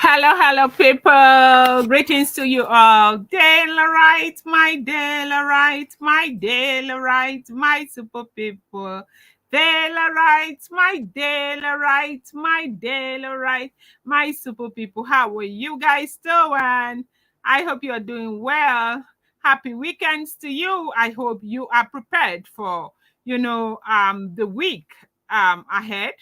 Hello, hello, people. Greetings to you all. Daylight, my daylight, my daylight, my super people. Daylight, my daylight, my daylight, my super people. How are you guys doing? I hope you are doing well. Happy weekends to you. I hope you are prepared for, the week ahead.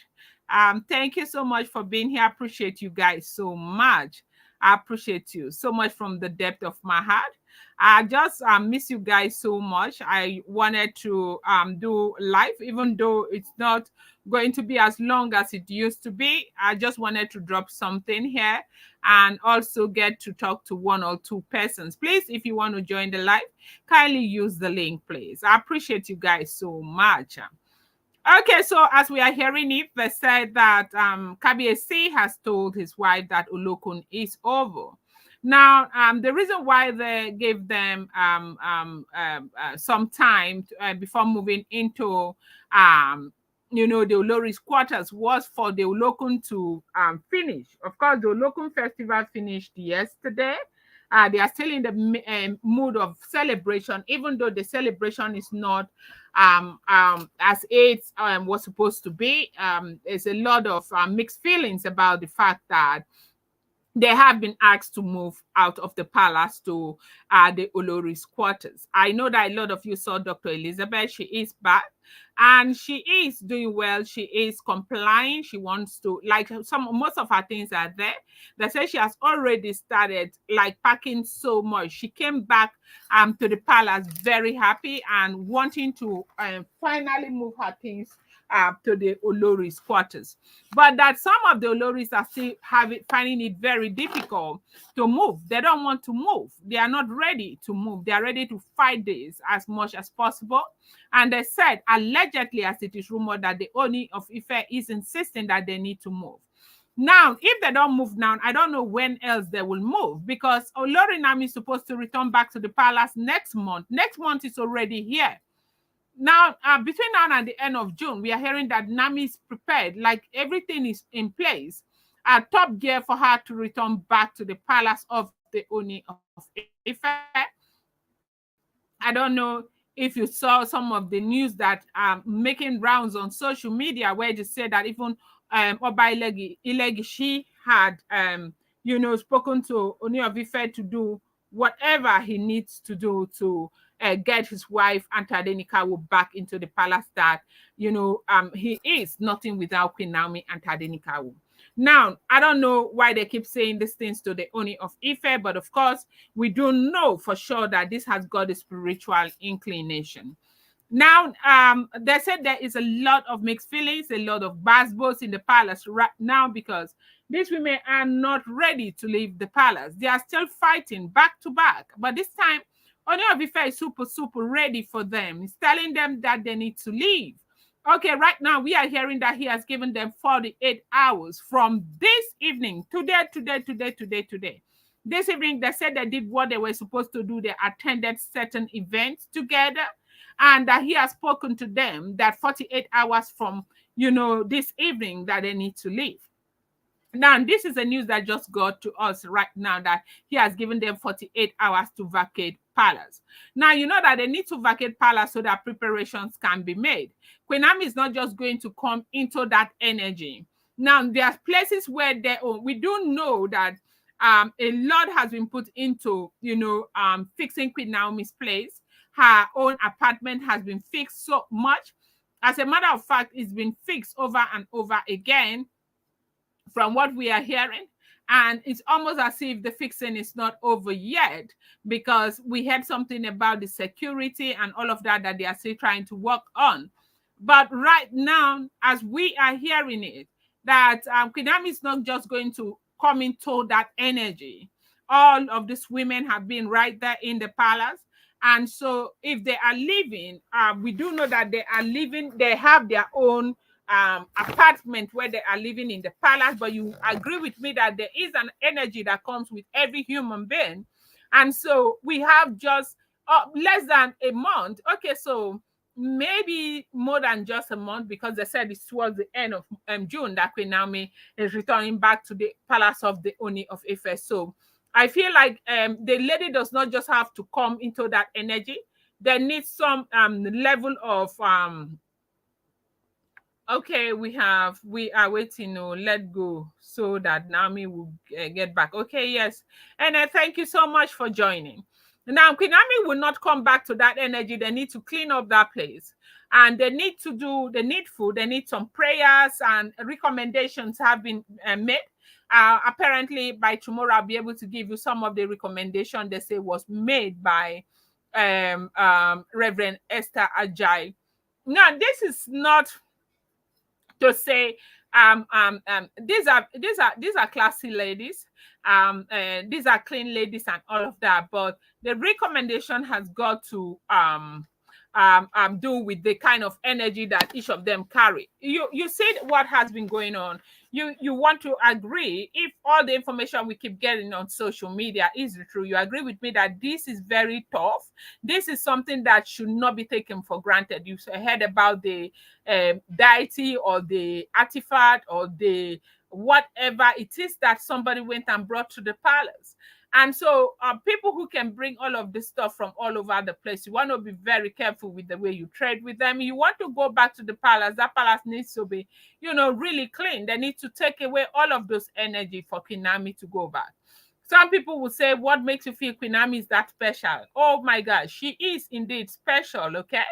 Thank you so much for being here. I appreciate you guys so much. I appreciate you so much from the depth of my heart. I just miss you guys so much. I wanted to do live, even though it's not going to be as long as it used to be. I just wanted to drop something here and also get to talk to one or two persons. Please, if you want to join the live, kindly use the link, please. I appreciate you guys so much. Okay, so as we are hearing it, they said that Kabiesi has told his wife that Olokun is over. Now, the reason why they gave them some time before moving into, the Olori's quarters was for the Olokun to finish. Of course, the Olokun festival finished yesterday. They are still in the mood of celebration, even though the celebration is not as it was supposed to be. There's a lot of mixed feelings about the fact that they have been asked to move out of the palace to the Olori's quarters. I know that a lot of you saw Dr. Elizabeth. She is back and she is doing well. She is complying. She wants to, like, most of her things are there. They say she has already started like packing so much. She came back to the palace very happy and wanting to finally move her things to the Olori's quarters. But that some of the Oloris are still finding it very difficult to move. They don't want to move. They are not ready to move. They are ready to fight this as much as possible. And they said, allegedly, as it is rumored, that the Ooni of Ife is insisting that they need to move. Now, if they don't move now, I don't know when else they will move, because Olori Naomi is supposed to return back to the palace next month. Next month is already here. Now, between now and the end of June, we are hearing that Nami is prepared, like everything is in place, top gear for her to return back to the palace of the Ooni of Ife. I don't know if you saw some of the news that making rounds on social media, where they said that even Oba Ilegishi had, spoken to Ooni of Ife to do whatever he needs to do to get his wife Antadenikawo back into the palace, that he is nothing without Queen Naomi and Tadenikawo. Now, I don't know why they keep saying these things to the Ooni of Ife, but of course, we do know for sure that this has got a spiritual inclination. Now, they said there is a lot of mixed feelings, a lot of basbos in the palace right now, because these women are not ready to leave the palace. They are still fighting back to back. But this time, Ooni of Ife is super ready for them. He's telling them that they need to leave. Okay, right now we are hearing that he has given them 48 hours from this evening, today. This evening, they said they did what they were supposed to do. They attended certain events together, and that he has spoken to them that 48 hours from, this evening, that they need to leave. Now, this is the news that just got to us right now, that he has given them 48 hours to vacate palace. Now, you know that they need to vacate palace so that preparations can be made. Queen Naomi is not just going to come into that energy. Now, there are places where we do know that a lot has been put into, fixing Queen Naomi's place. Her own apartment has been fixed so much. As a matter of fact, it's been fixed over and over again, from what we are hearing. And it's almost as if the fixing is not over yet, because we heard something about the security and all of that they are still trying to work on. But right now, as we are hearing it, that Queen Naomi is not just going to come into that energy. All of these women have been right there in the palace. And so if they are leaving, we do know that they are leaving, they have their own apartment where they are living in the palace. But you agree with me that there is an energy that comes with every human being. And so we have just less than a month. Okay, so maybe more than just a month, because they said it's towards the end of June that Queen Naomi is returning back to the palace of the Oni of Ife. So I feel like the lady does not just have to come into that energy. There needs some level of okay, we are waiting to let go so that Naomi will get back. Okay, yes. And thank you so much for joining. Now, Queen Naomi will not come back to that energy. They need to clean up that place. And they need to do the needful. They need some prayers, and recommendations have been made. Apparently, by tomorrow, I'll be able to give you some of the recommendation they say was made by Reverend Esther Ajay. Now, this is not to say these are classy ladies, these are clean ladies and all of that, but the recommendation has got to do with the kind of energy that each of them carry. You said what has been going on. You want to agree, if all the information we keep getting on social media is true, you agree with me that this is very tough. This is something that should not be taken for granted. You heard about the deity or the artifact or the whatever it is that somebody went and brought to the palace. And so people who can bring all of this stuff from all over the place, you want to be very careful with the way you trade with them. You want to go back to the palace. That palace needs to be, really clean. They need to take away all of those energy for Queen Naomi to go back. Some people will say, what makes you feel Queen Naomi is that special? Oh my gosh, she is indeed special, okay?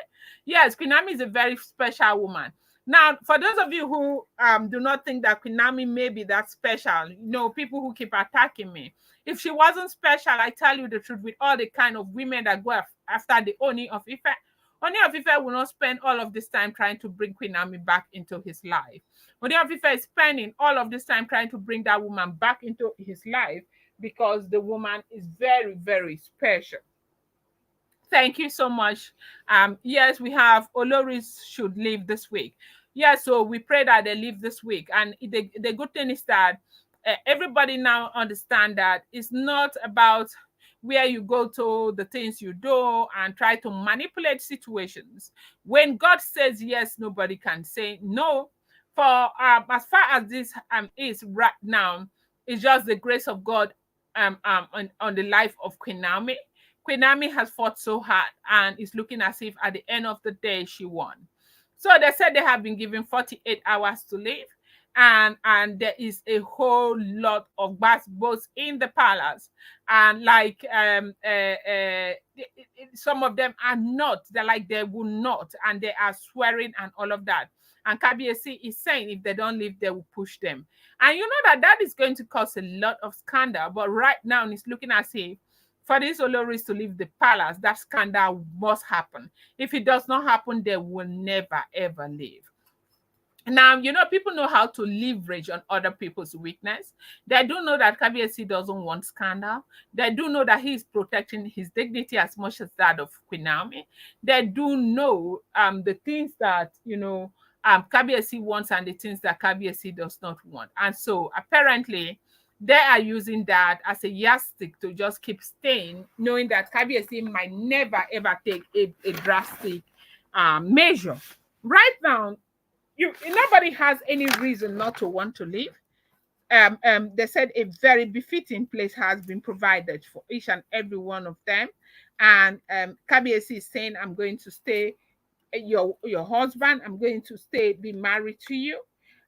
Yes, Queen Naomi is a very special woman. Now, for those of you who do not think that Queen Naomi may be that special, people who keep attacking me. If she wasn't special, I tell you the truth, with all the kind of women that go after the Oni of Ife, Oni of Ife will not spend all of this time trying to bring Queen Naomi back into his life. Oni of Ife is spending all of this time trying to bring that woman back into his life because the woman is very, very special. Thank you so much. Yes, we have Oloris should leave this week. Yeah, so we pray that they leave this week. And the good thing is that everybody now understand that it's not about where you go to, the things you do, and try to manipulate situations. When God says yes, nobody can say no. For as far as this is right now, it's just the grace of God on the life of Queen Naomi. Queen Naomi has fought so hard and is looking as if at the end of the day she won. So they said they have been given 48 hours to leave, and there is a whole lot of both in the palace, and like some of them are not. They're like they will not, and they are swearing and all of that. And KBSC is saying if they don't leave, they will push them. And you know that is going to cause a lot of scandal. But right now, it's looking as if for these Oloris to leave the palace, that scandal must happen. If it does not happen, they will never, ever leave. Now, people know how to leverage on other people's weakness. They do know that KBSC doesn't want scandal. They do know that he is protecting his dignity as much as that of Queen Naomi. They do know the things that, KBSC wants and the things that KBSC does not want. And so apparently, they are using that as a yardstick to just keep staying, knowing that KBSC might never, ever take a drastic measure. Right now, nobody has any reason not to want to leave. They said a very befitting place has been provided for each and every one of them. And KBSC is saying, I'm going to stay your husband. I'm going to be married to you.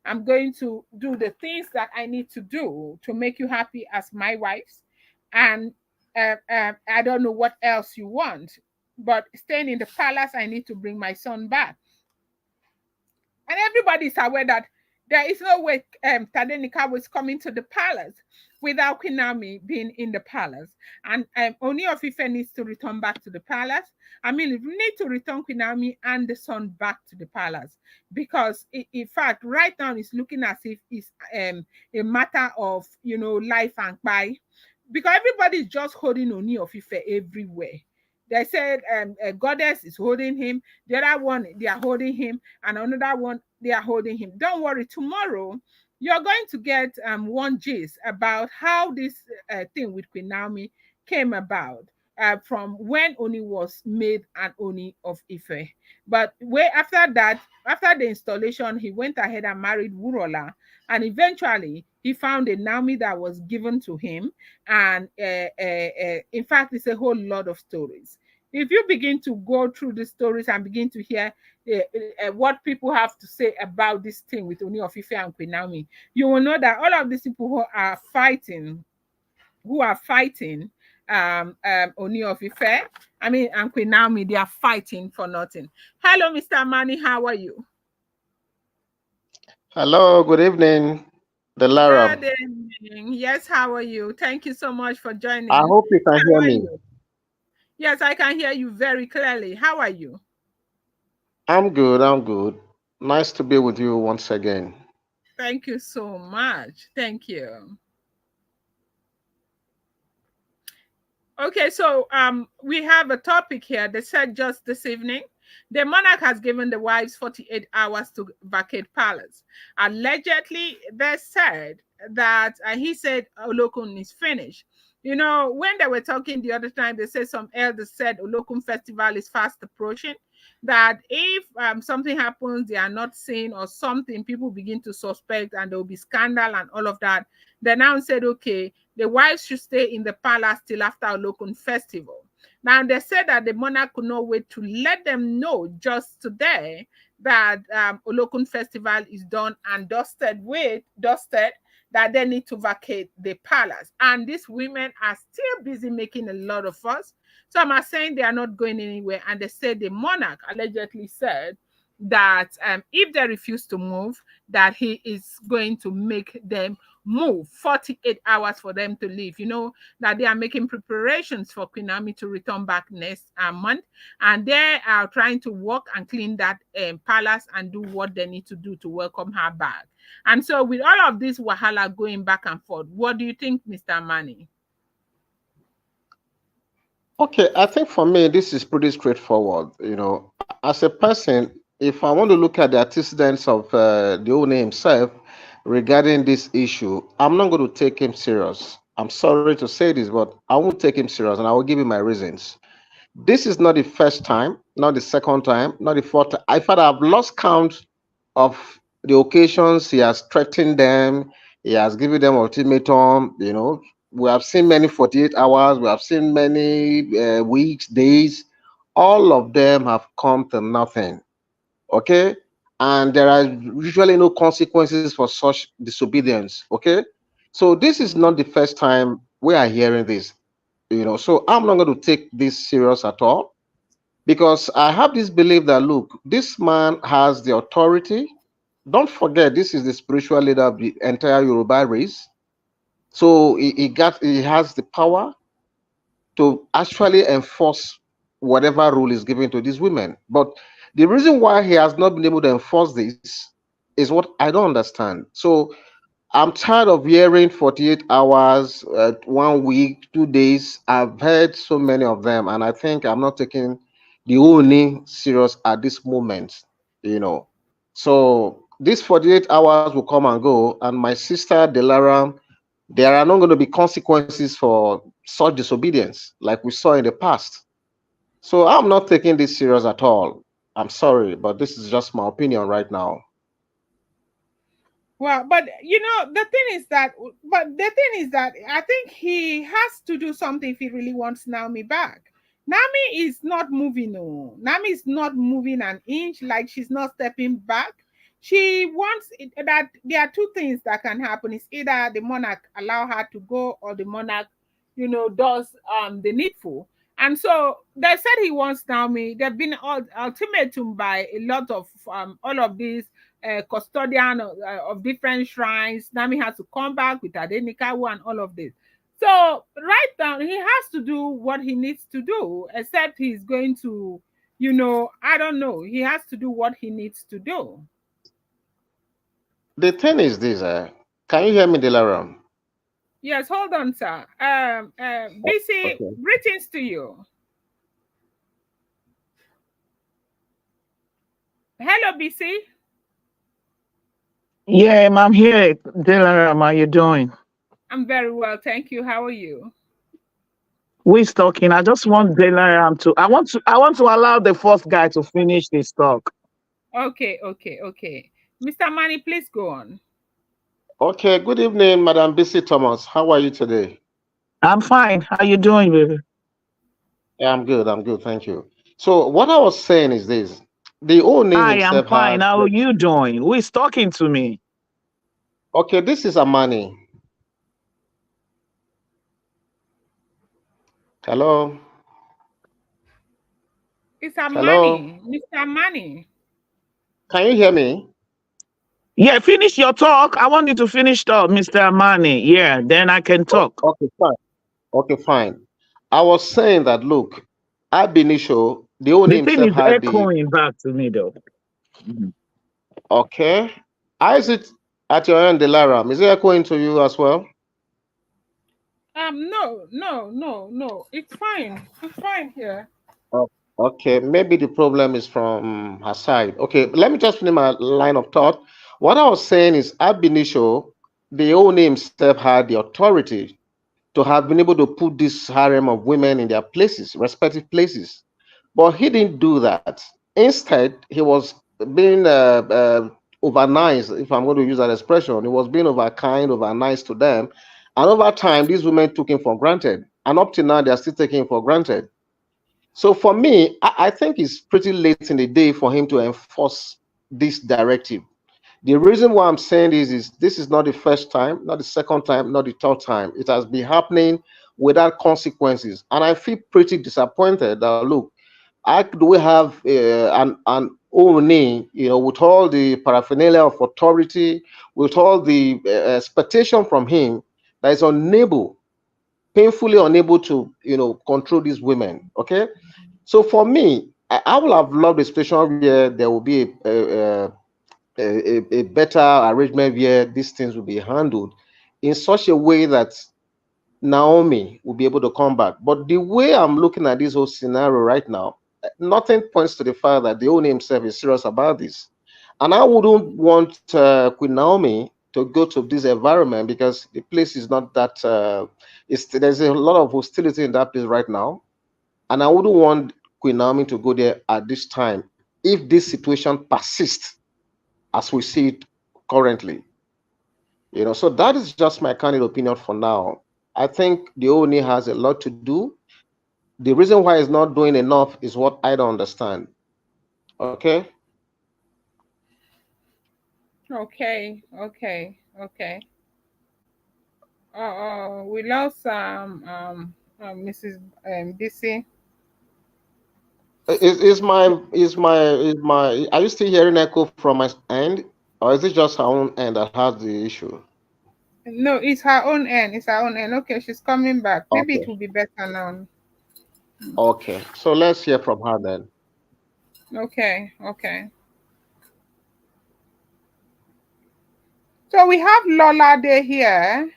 I'm going to do the things that I need to do to make you happy as my wife. And I don't know what else you want, but staying in the palace, I need to bring my son back. And everybody's aware that there is no way Tadenika was coming to the palace without Queen Naomi being in the palace. And Ooni of Ife needs to return back to the palace. I mean, we need to return Queen Naomi and the son back to the palace. Because, in fact, right now it's looking as if it's a matter of, life and bye. Because everybody is just holding Ooni of Ife everywhere. They said a goddess is holding him. The other one, they are holding him. And another one, they are holding him. Don't worry, tomorrow, you're going to get one gist about how this thing with Queen Naomi came about. from when Oni was made an Oni of Ife. But way after that, after the installation, he went ahead and married Wurola, and eventually he found a Naomi that was given to him. And in fact, it's a whole lot of stories. If you begin to go through the stories and begin to hear what people have to say about this thing with Oni of Ife and Queen Naomi, you will know that all of these people who are fighting Oni of Ife, I mean, and Queen Naomi, they are fighting for nothing. Hello, Mr. Mani, how are you? Hello, good evening, Good Delara. evening. Yes, how are you? Thank you so much for I joining. hope you can How hear are me. you? Yes, I can hear you very clearly. How are you? I'm good, I'm good. Nice to be with you once again. Thank you so much. Thank you. Okay, so we have a topic here. They said just this evening, the monarch has given the wives 48 hours to vacate palace. Allegedly, they said that he said Olokun is finished. You know, when they were talking the other time, they said some elders said Olokun festival is fast approaching. That if something happens, they are not seen or something, people begin to suspect and there will be scandal and all of that. They now said, okay, the wives should stay in the palace till after Olokun festival. Now they said that the monarch could not wait to let them know just today that Olokun festival is done and dusted, that they need to vacate the palace. And these women are still busy making a lot of fuss. Some are saying they are not going anywhere, and they say the monarch allegedly said that if they refuse to move, that he is going to make them move 48 hours for them to leave. You know that they are making preparations for Queen Naomi to return back next month, and they are trying to work and clean that palace and do what they need to do to welcome her back. And so, with all of this wahala going back and forth, what do you think, Mr. Mani? Okay, I think for me, this is pretty straightforward. As a person, if I want to look at the antecedents of the Ooni himself regarding this issue, I'm not going to take him serious. I'm sorry to say this, but I won't take him serious, and I will give you my reasons. This is not the first time, not the second time, not the fourth time. In fact, I've lost count of the occasions he has threatened them. He has given them ultimatum. We have seen many 48 hours. We have seen many weeks, days. All of them have come to nothing. Okay, and there are usually no consequences for such disobedience. Okay, so this is not the first time we are hearing this. So I'm not going to take this serious at all because I have this belief that look, this man has the authority. Don't forget, this is the spiritual leader of the entire Yoruba race. So he has the power to actually enforce whatever rule is given to these women. But the reason why he has not been able to enforce this is what I don't understand. So I'm tired of hearing 48 hours, 1 week, 2 days. I've heard so many of them, and I think I'm not taking the Ooni serious at this moment, you know. So these 48 hours will come and go, and my sister Delara, there are not going to be consequences for such disobedience like we saw in the past. So I'm not taking this serious at all. I'm sorry, but this is just my opinion right now. Well, but the thing is that I think he has to do something if he really wants Naomi back. Naomi is not moving. No, Naomi is not moving an inch. Like she's not stepping back. She wants it, that there are two things that can happen. It's either the monarch allow her to go, or the monarch, does the needful. And so they said he wants Naomi. They've been ultimatum by a lot of all of these custodian of different shrines. Nami has to come back with Adenikawu and all of this. So right now, he has to do what he needs to do, except he's going to, I don't know. He has to do what he needs to do. The thing is this, can you hear me, Dilaram? Yes, hold on, sir. BC, Okay. greetings to you. Hello, BC. Yeah, I'm here. Dylan, how you doing? I'm very well, thank you. How are you? Who is talking? I just want Delaram to. I want to allow the first guy to finish his talk. Okay, okay, okay. Mr. Manny, please go on. Okay, good evening, Madam BC Thomas. How are you today? I'm fine. How you doing, baby? Yeah, I'm good, thank you. So what I was saying is this: the Ooni I am himself fine. has. How are you doing? Who is talking to me? Okay, this is Amani. Hello, It's a hello. money, Mr. Money. Can you hear me? Yeah, finish your talk. I want you to finish talk, Mr. Amani. Yeah, then I can talk. Okay, fine. Okay, fine. I was saying that look, ab initio, the Ooni The thing himself is had the. echoing back to me, though. Mhm. Okay, how is it at your end, Dilaram? Is it echoing to you as well? No, no, no, no. It's fine. It's fine here. Oh, okay, maybe the problem is from her side. Okay, let me just finish my line of thought. What I was saying is, ab initio, the Ooni himself had the authority to have been able to put this harem of women in their places, respective places. But he didn't do that. Instead, he was being over nice, if I'm going to use that expression. He was being over kind, over nice to them. And over time, these women took him for granted. And up to now, they are still taking him for granted. So for me, I think it's pretty late in the day for him to enforce this directive. The reason why I'm saying this is not the first time, not the second time, not the third time. It has been happening without consequences. And I feel pretty disappointed that look, how do we have an Ooni, with all the paraphernalia of authority, with all the expectation from him that is unable, painfully unable to, control these women. Okay, so for me, I would have loved a situation where there will be a better arrangement where these things will be handled in such a way that Naomi will be able to come back. But the way I'm looking at this whole scenario right now, nothing points to the fact that the owner himself is serious about this. And I wouldn't want Queen Naomi to go to this environment because the place is not that. There's a lot of hostility in that place right now, and I wouldn't want Queen Naomi to go there at this time if this situation persists as we see it currently. So that is just my candid opinion for now. I think the ONI has a lot to do. The reason why it's not doing enough is what I don't understand. Okay. Okay, okay, okay. We lost Mrs. BC. Are you still hearing echo from my end, or is it just her own end that has the issue? No, it's her own end. It's her own end. Okay, she's coming back. Maybe it Okay. will be better now. Okay. So let's hear from her then. Okay, okay. So we have Lola Day here.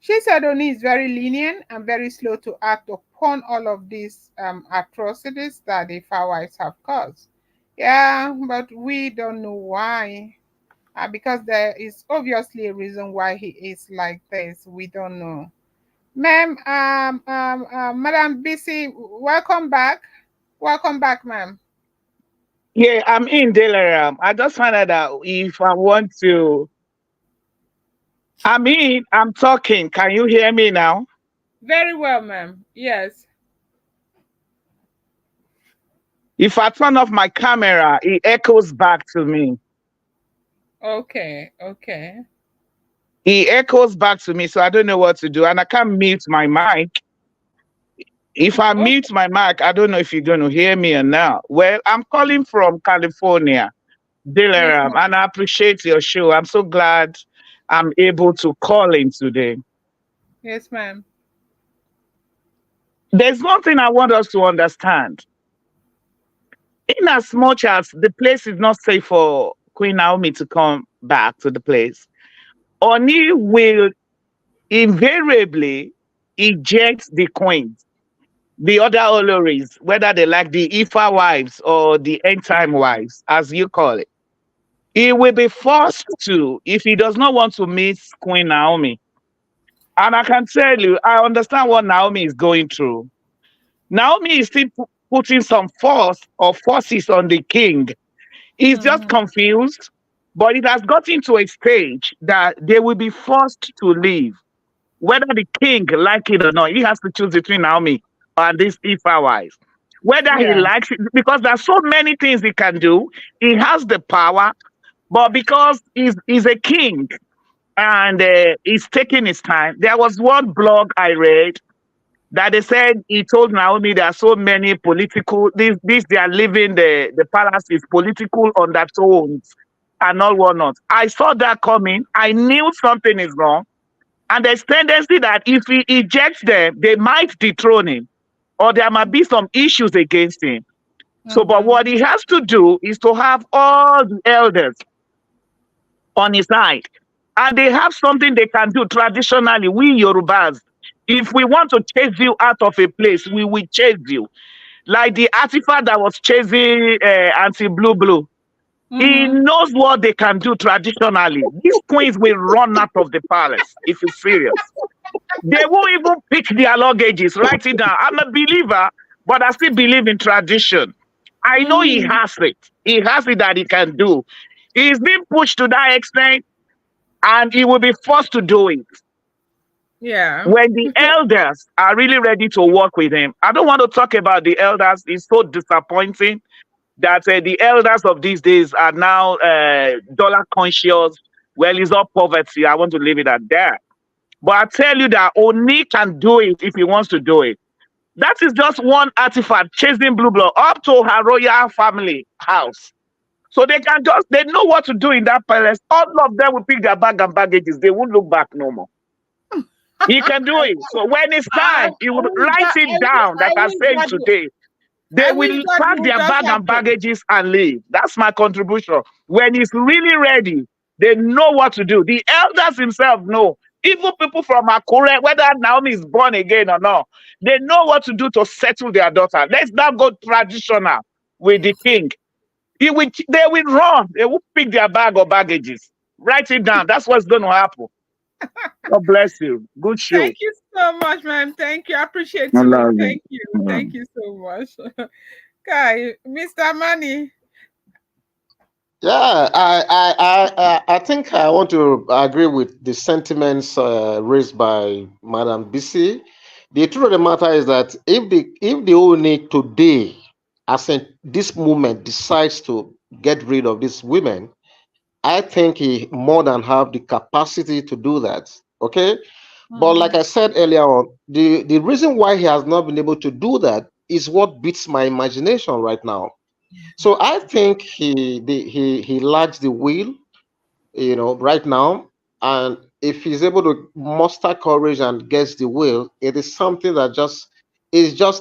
She said Oni is very lenient and very slow to act upon all of these atrocities that the far wives have caused. Yeah, but we don't know why. Because there is obviously a reason why he is like this. We don't know. Ma'am, Madam BC, welcome back. Welcome back, ma'am. Yeah, I'm in Delaram. I just found out that if I want to, I'm talking. Can you hear me now? Very well, ma'am. Yes. If I turn off my camera, it echoes back to me. Okay, okay. It echoes back to me, so I don't know what to do. And I can't mute my mic. If I Okay. mute my mic, I don't know if you're going to hear me or not. Well, I'm calling from California, Yes, Delaram, ma'am. and I appreciate your show. I'm so glad I'm able to call in today. Yes, ma'am. There's one thing I want us to understand. In as much as the place is not safe for Queen Naomi to come back to the place, Oni will invariably eject the queens, the other Oloris, whether they like the Ifa wives or the end time wives, as you call it. He will be forced to if he does not want to meet Queen Naomi. And I can tell you, I understand what Naomi is going through. Naomi is still putting some force or forces on the king. He's just Mm-hmm. confused, but it has gotten to a stage that they will be forced to leave. Whether the king like it or not, he has to choose between Naomi and this Ifa wives. Whether he Yeah. likes it, because there's so many things he can do. He has the power, but because he's a king and he's taking his time. There was one blog I read that they said he told Naomi there are so many political this they are leaving the palace is political undertones and all whatnot. I saw that coming. I knew something is wrong. And there's tendency that if he ejects them, they might dethrone him or there might be some issues against him. So, but Mm-hmm. what he has to do is to have all the elders on his side. And they have something they can do traditionally. We Yorubas, if we want to chase you out of a place, we will chase you. Like the artifact that was chasing Auntie Blue Blue. He Mm-hmm. knows what they can do traditionally. These queens will run out of the palace if it's serious. They won't even pick their luggages. Write it down. I'm a believer, but I still believe in tradition. I know he Mm-hmm. has it. He has it that he can do. He's been pushed to that extent and he will be forced to do it Yeah. when the elders are really ready to work with him. I don't want to talk about the elders. It's so disappointing that the elders of these days are now dollar conscious. Well, it's not poverty. I want to leave it at that. But I tell you that Oni can do it if he wants to do it. That is just one artifact chasing Blue Blood up to her royal family house. So they know what to do in that palace. All of them will pick their bag and baggages. They won't look back no more. He can do it. So when it's time, he would write it down, like I said today. They I wish will that pack would their just bag and happen. baggages and leave. That's my contribution. When it's really ready, they know what to do. The elders themselves know. Even people from Akure, whether Naomi is born again or not, they know what to do to settle their daughter. Let's not go traditional with the king. They will run. They will pick their bag or baggages. Write it down. That's what's going to happen. God bless you. Good show. Thank you so much, ma'am. Thank you. I appreciate I you. love you. Thank you. Thank you so much. Guy, Mr. Money. Yeah, I think I want to agree with the sentiments raised by Madam BC. The truth of the matter is that if the Ooni today, as in this moment, decides to get rid of these women, I think he more than have the capacity to do that. Okay, but like Mm-hmm. I said earlier on, the reason why he has not been able to do that is what beats my imagination right now. So I think he lacks the will, right now. And if he's able to muster courage and gets the will, it is something that just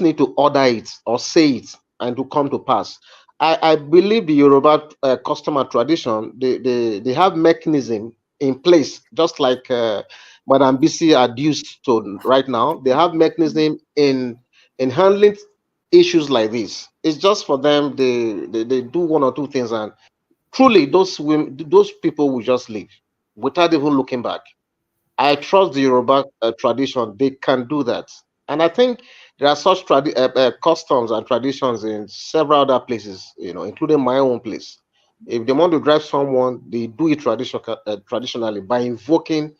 need to order it or say it and to come to pass. I believe the Yoruba custom and tradition, they have mechanism in place, just like Madam BC adduced to right now. They have mechanism in handling issues like this. It's just for them, they do one or two things, and truly those women, those people will just leave without even looking back. I trust the Yoruba tradition; they can do that, and I think there are such customs and traditions in several other places, including my own place. If they want to drive someone, they do it traditionally by invoking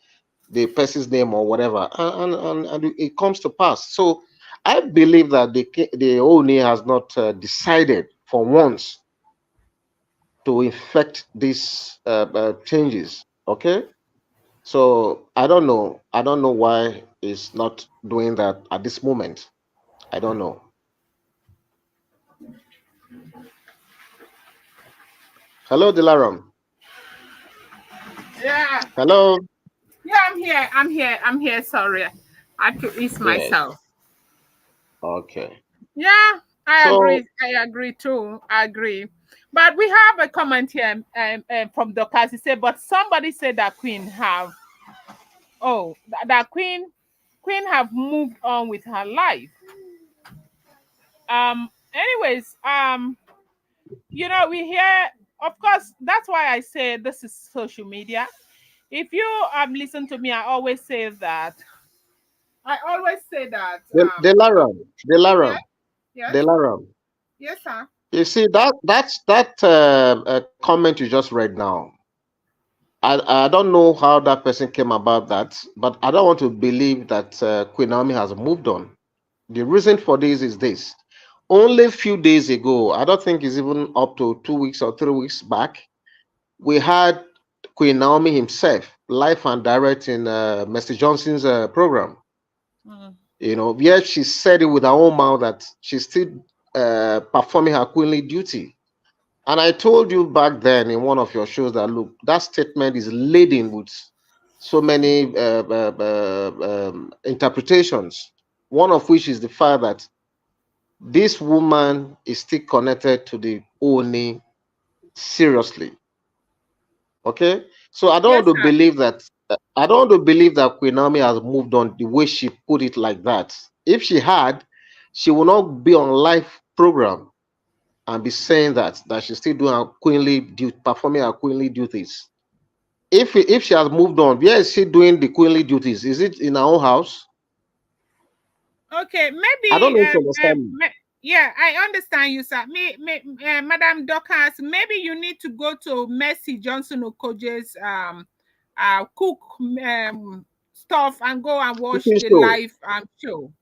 the person's name or whatever, and it comes to pass. So I believe that the Oni has not decided for once to effect these changes. Okay, so I don't know. I don't know why it's not doing that at this moment. I don't know. Hello, Dilaram. Yeah. Hello. Yeah, I'm here. I'm here. I'm here. Sorry. I had to ease Yes. myself. Okay. Yeah, I So agree. I agree too. I agree. But we have a comment here from Dorcas. He said, but somebody said that Queen have, that Queen have moved on with her life. Anyways, we hear, of course, that's why I say this is social media. If you listen to me, I always say that Dilaram, yeah, Dilaram. Yes. Delaram. Yes, sir. You see that comment you just read now. I don't know how that person came about that, but I don't want to believe that Queen Naomi has moved on. The reason for this is this. Only a few days ago, I don't think it's even up to 2 weeks or 3 weeks back, we had Queen Naomi himself live and direct in Mr. Johnson's program. Mm. Where she said it with her own mouth that she's still performing her queenly duty. And I told you back then in one of your shows that look, that statement is laden with so many interpretations. One of which is the fact that this woman is still connected to the Ooni seriously. Okay, so I don't want Yes, to sir. believe that. I don't want to believe that Queen Naomi has moved on the way she put it like that. If she had, she would not be on live program and be saying that she's still doing her queenly duty, performing her queenly duties. If she has moved on, where is she doing the queenly duties? Is it in her own house? Okay, I don't maybe. know if you understand me. Yeah, I understand you, sir. Madam Dorcas, maybe you need to go to Mercy Johnson Okoje's cook stuff and go and watch Cooking the show. live show.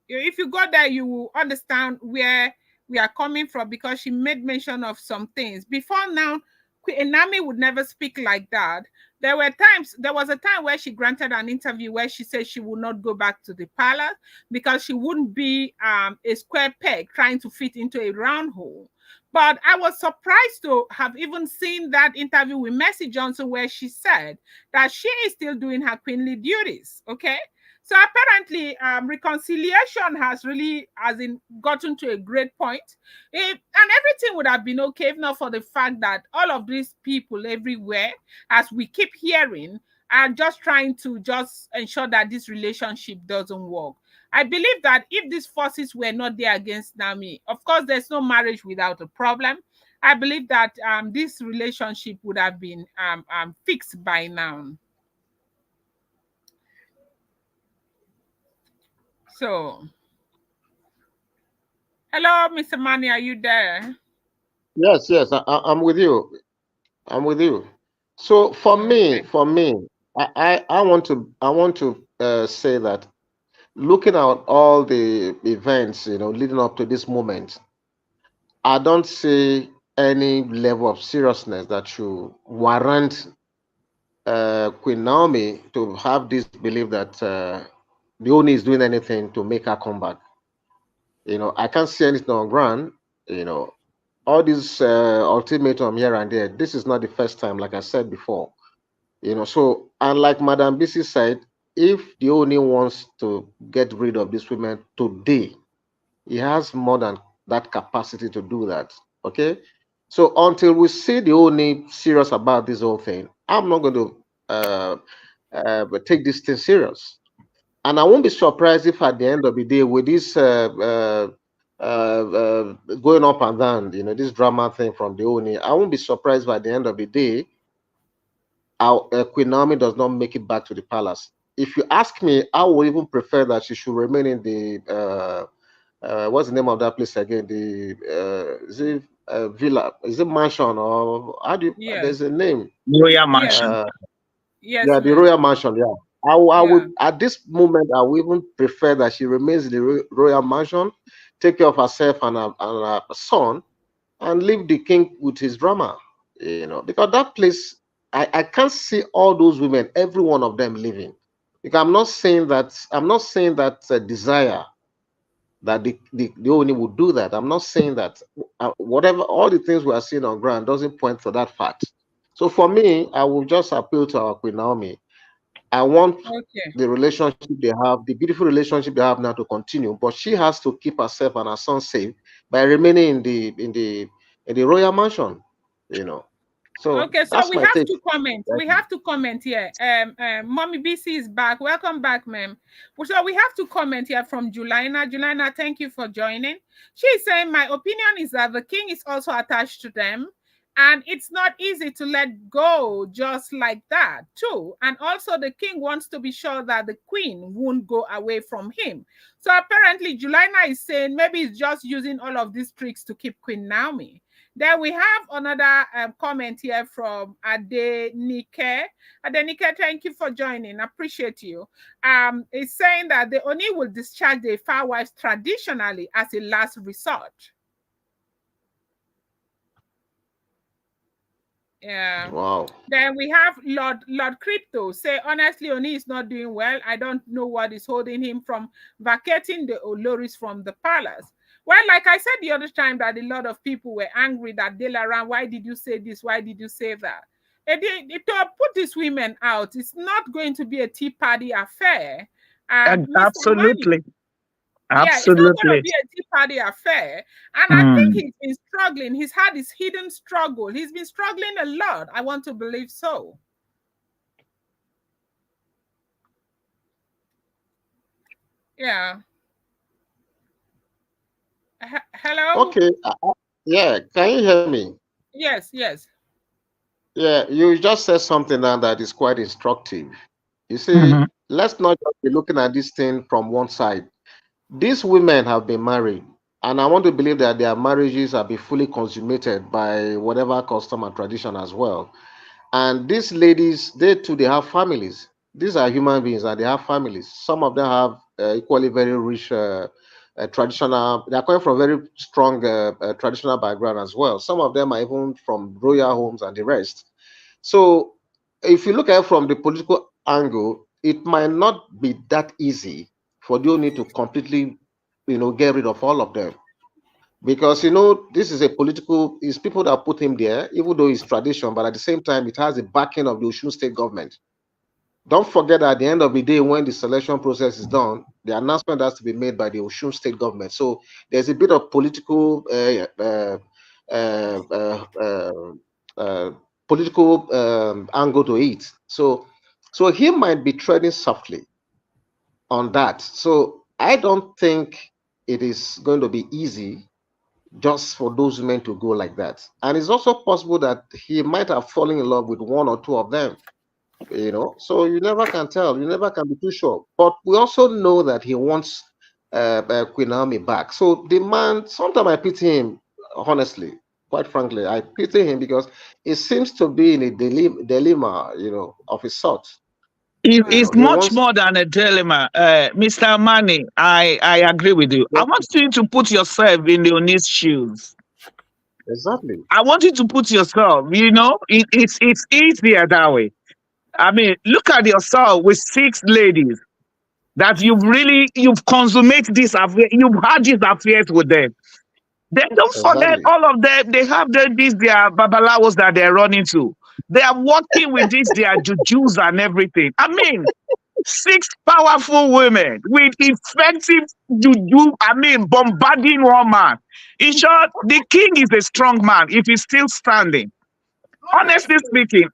If you go there, you will understand where we are coming from, because she made mention of some things. Before now, Queen Nami would never speak like that. There was a time where she granted an interview where she said she would not go back to the palace because she wouldn't be a square peg trying to fit into a round hole. But I was surprised to have even seen that interview with Mercy Johnson where she said that she is still doing her queenly duties. Okay. So apparently, reconciliation has really, as in, gotten to a great point. And everything would have been okay if not for the fact that all of these people everywhere, as we keep hearing, are just trying to just ensure that this relationship doesn't work. I believe that if these forces were not there against Nami, of course, there's no marriage without a problem. I believe that this relationship would have been fixed by now. So, hello, Mr. Manny, are you there? Yes, yes, I'm with you. I'm with you. So Okay. for me, I want to say that looking at all the events, leading up to this moment, I don't see any level of seriousness that should warrant Queen Naomi to have this belief that the Oni is doing anything to make her come back. I can't see anything on ground. You know, all this ultimatum here and there. This is not the first time, like I said before. So and like Madam BC said, if the Oni wants to get rid of these women today, he has more than that capacity to do that. Okay. So until we see the Oni serious about this whole thing, I'm not going to take this thing serious. And I won't be surprised if at the end of the day, with this going up and down, this drama thing from the Oni, I won't be surprised by the end of the day, our Queen Naomi does not make it back to the palace. If you ask me, I would even prefer that she should remain in the what's the name of that place again? The is it villa? Is it mansion or how do you? Yes. There's a name. Royal Yes. Mansion. Uh, Yes, yeah, the ma'am. royal mansion. Yeah, I would Yeah. at this moment I would even prefer that she remains in the royal mansion, take care of herself and her son, and leave the king with his drama. Because that place, I can't see all those women, every one of them living. Because I'm not saying that. I'm not saying that desire that the only would do that. I'm not saying that. Whatever all the things we are seeing on ground doesn't point to that fact. So for me, I will just appeal to our Queen Naomi. I want Okay. the relationship they have, the beautiful relationship they have now to continue, but she has to keep herself and her son safe by remaining in the royal mansion. You know, so Okay, so that's we my have take. to comment. We have to comment here. Mommy BC is back. Welcome back, ma'am. So we have to comment here from Julina. Julina, thank you for joining. She's saying, my opinion is that the king is also attached to them. And it's not easy to let go just like that, too. And also, the king wants to be sure that the queen won't go away from him. So apparently, Julina is saying maybe he's just using all of these tricks to keep Queen Naomi. Then we have another comment here from Adenike. Adenike, thank you for joining. Appreciate you. It's saying that the Oni will discharge the far wives traditionally as a last resort. Yeah. Wow. Then we have Lord Crypto say, honestly, Oni is not doing well. I don't know what is holding him from vacating the Oloris from the palace. Well, like I said the other time, that a lot of people were angry that Delaran, why did you say this? Why did you say that? To put these women out, it's not going to be a tea party affair. Mr. Money, Absolutely. yeah, it's not going to Absolutely. be a tea party affair. And I think Hmm. he's been struggling. He's had his hidden struggle. He's been struggling a lot. I want to believe so. Yeah. Hello? Okay. Yeah. Can you hear me? Yes, yes. Yeah. You just said something now that is quite instructive. You see, Hmm. let's not just be looking at this thing from one side. These women have been married, and I want to believe that their marriages have been fully consummated by whatever custom and tradition as well. And these ladies, they too, they have families. These are human beings and they have families. Some of them have equally very rich traditional, they are coming from very strong traditional background as well. Some of them are even from royal homes and the rest. So if you look at it from the political angle, it might not be that easy for the only to completely, get rid of all of them. Because this is a political, it's people that put him there, even though it's tradition, but at the same time, it has the backing of the Osun state government. Don't forget that at the end of the day, when the selection process is done, the announcement has to be made by the Osun state government. So there's a bit of political uh, uh, uh, uh, political angle to it. So he might be treading softly on that. So I don't think it is going to be easy just for those men to go like that. And it's also possible that he might have fallen in love with one or two of them, So you never can tell. You never can be too sure. But we also know that he wants Queen Naomi back. So the man, sometimes I pity him, honestly, quite frankly. I pity him because he seems to be in a dilemma, of his sort. Wow. It's He much wants, more than a dilemma. Mr. Mani, I agree with you. I yeah, want you to put yourself in Leonie's shoes. exactly. I want you to put yourself, it's easier that way. I mean, look at yourself with six ladies that you've consummated this affair, you've had these affairs with them. Then don't forget Exactly. all of them, they have these their babalawos that they're running to. They are working with this, their jujus and everything. I mean, six powerful women with effective juju, I mean, bombarding one man. In short, the king is a strong man if he's still standing. Honestly Honestly, speaking,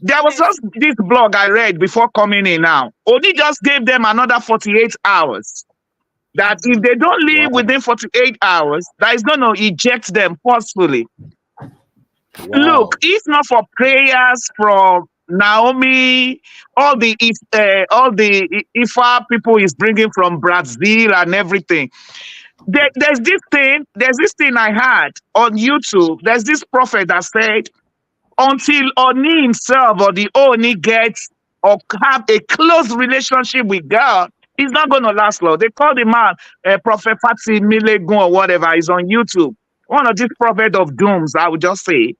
there was just honestly, this blog I read before coming in now. Oni just gave them another 48 hours. That if mhm. they don't leave Wow. within 48 hours, that is going to eject them forcefully. Look, Wow. if not for prayers from Naomi, all the Ifa people is bringing from Brazil and everything. There's this thing I had on YouTube. There's this prophet that said, until Oni himself or the Oni gets or have a close relationship with God, it's not going to last long. They call the man Prophet Fatsi Milegun or whatever. He's on YouTube. One of these prophet of dooms, I would just say.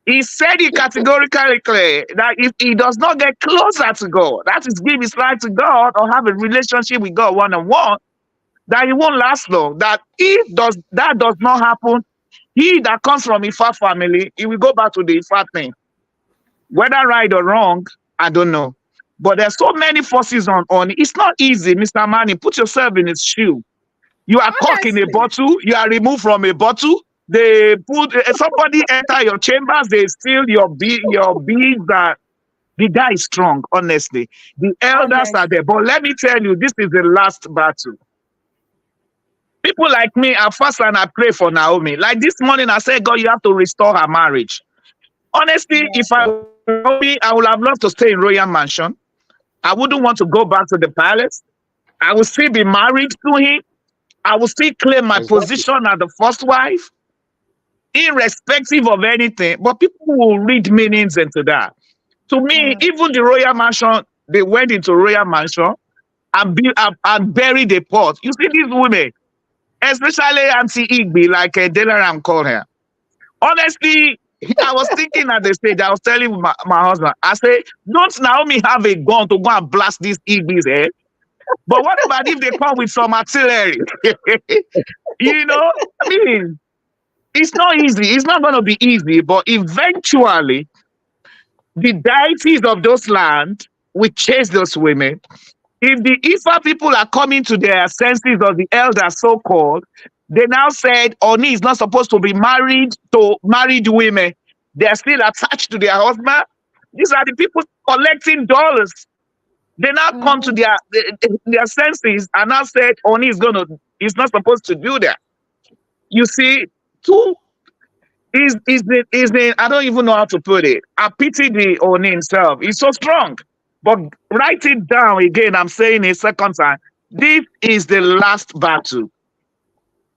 He said it categorically clear that if he does not get closer to God, that is give his life to God or have a relationship with God one on one, that it won't last long. That if that does not happen, he that comes from Ifa family, he will go back to the Ifa thing. Whether right or wrong, I don't know. But there's so many forces on it. It's not easy, Mr. Manny. Put yourself in his shoe. You are caught in a Honestly, bottle. You are removed from a bottle. They put somebody enter your chambers. They steal your beads. That the guy is strong. Honestly, the elders are there. honestly. But let me tell you, this is the last battle. People like me, I fast and I pray for Naomi. Like this morning, I said, God, you have to restore her marriage. Honestly, if I were Naomi, I would have loved to stay in royal mansion. I wouldn't want to go back to the palace. I would still be married to him. I will still claim my Exactly. position as the first wife, irrespective of anything. But people will read meanings into that. To me, Mm, even the royal mansion, they went into royal mansion and buried the pot. You see these women, especially Auntie Igby, like Delaram called her. Honestly, I was thinking at the stage, I was telling my husband, I say, don't Naomi have a gun to go and blast these Igby's head? But what about if they come with some artillery? You know, I mean, it's not easy. It's not going to be easy, but eventually, the deities of those lands will chase those women. If the Ifa people are coming to their senses, or the elders so called, they now said Oni is not supposed to be married to married women. They're still attached to their husband. These are the people collecting dollars. They now come to mhm, their senses and now said Oni is not supposed to do that. You see, two is the I don't even know how to put it. I pity the Oni himself. He's so strong. But write it down again. I'm saying a second time. This is the last battle.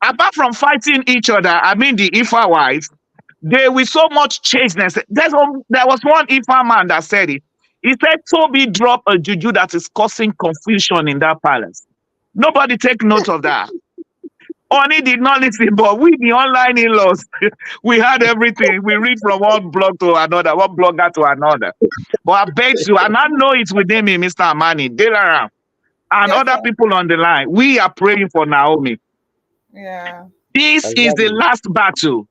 Apart from fighting each other, I mean the Ifa wives, they with so much chasteness. There was one Ifa man that said it. He said Toby dropped a juju that is causing confusion in that palace. Nobody take note of that. Oni did not listen, but we, the online in-laws, we had everything. We read from one blog to another, one blogger to another. But I beg you, and I know it's within me, Mr. Amani, Delaram, and yes, other sir. people on the line. We are praying for Naomi. Yeah. This is the Exactly. last battle.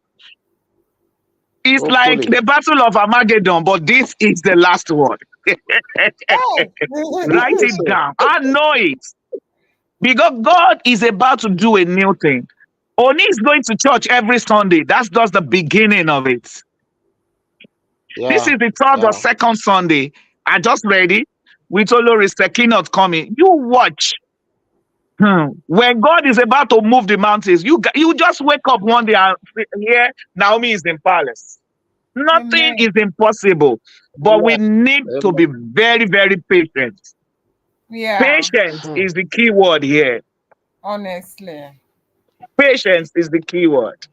It's like Hopefully. the battle of Armageddon, but this is the last one. Hey. Write Hopefully it so. down. I know it. Because God is about to do a new thing. Oni is going to church every Sunday. That's just the beginning of it. This Yeah. is the third or Yeah. second Sunday. I just ready with Olori Sekinot coming. You watch. When God is about to move the mountains, you just wake up one day and hear Naomi is in palace. Nothing is Amen. impossible, but we Amen. need to be Amen. very, very patient. Yeah. Patience Hmm. is the key word here. Honestly. Patience is the key word.